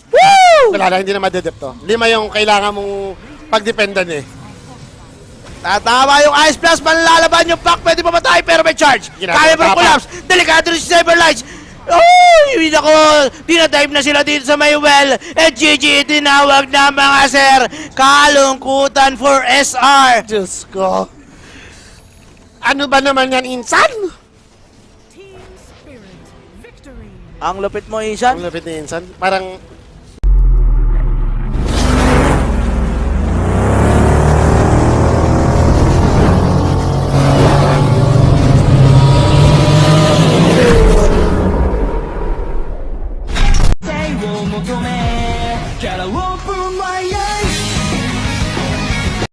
Woo! Wala na, hindi na madedep to. 5 yung kailangan mong pagdependan eh. Tatama yung Ice Blast, manlalaban yung pack, pwede pamatay pero may charge. Ginagawa Kaya ba tapa. collapse? Delikado rin si Saber Lights. Uy, nako, dinadive na sila dito sa may well. And GG tinawag na mga sir. Kalungkutan for SR. Diyos ko. Ano ba naman yan, Insan? Team Spirit. Victory. Ang lupit mo, Insan. Ang lapit ni Insan. Parang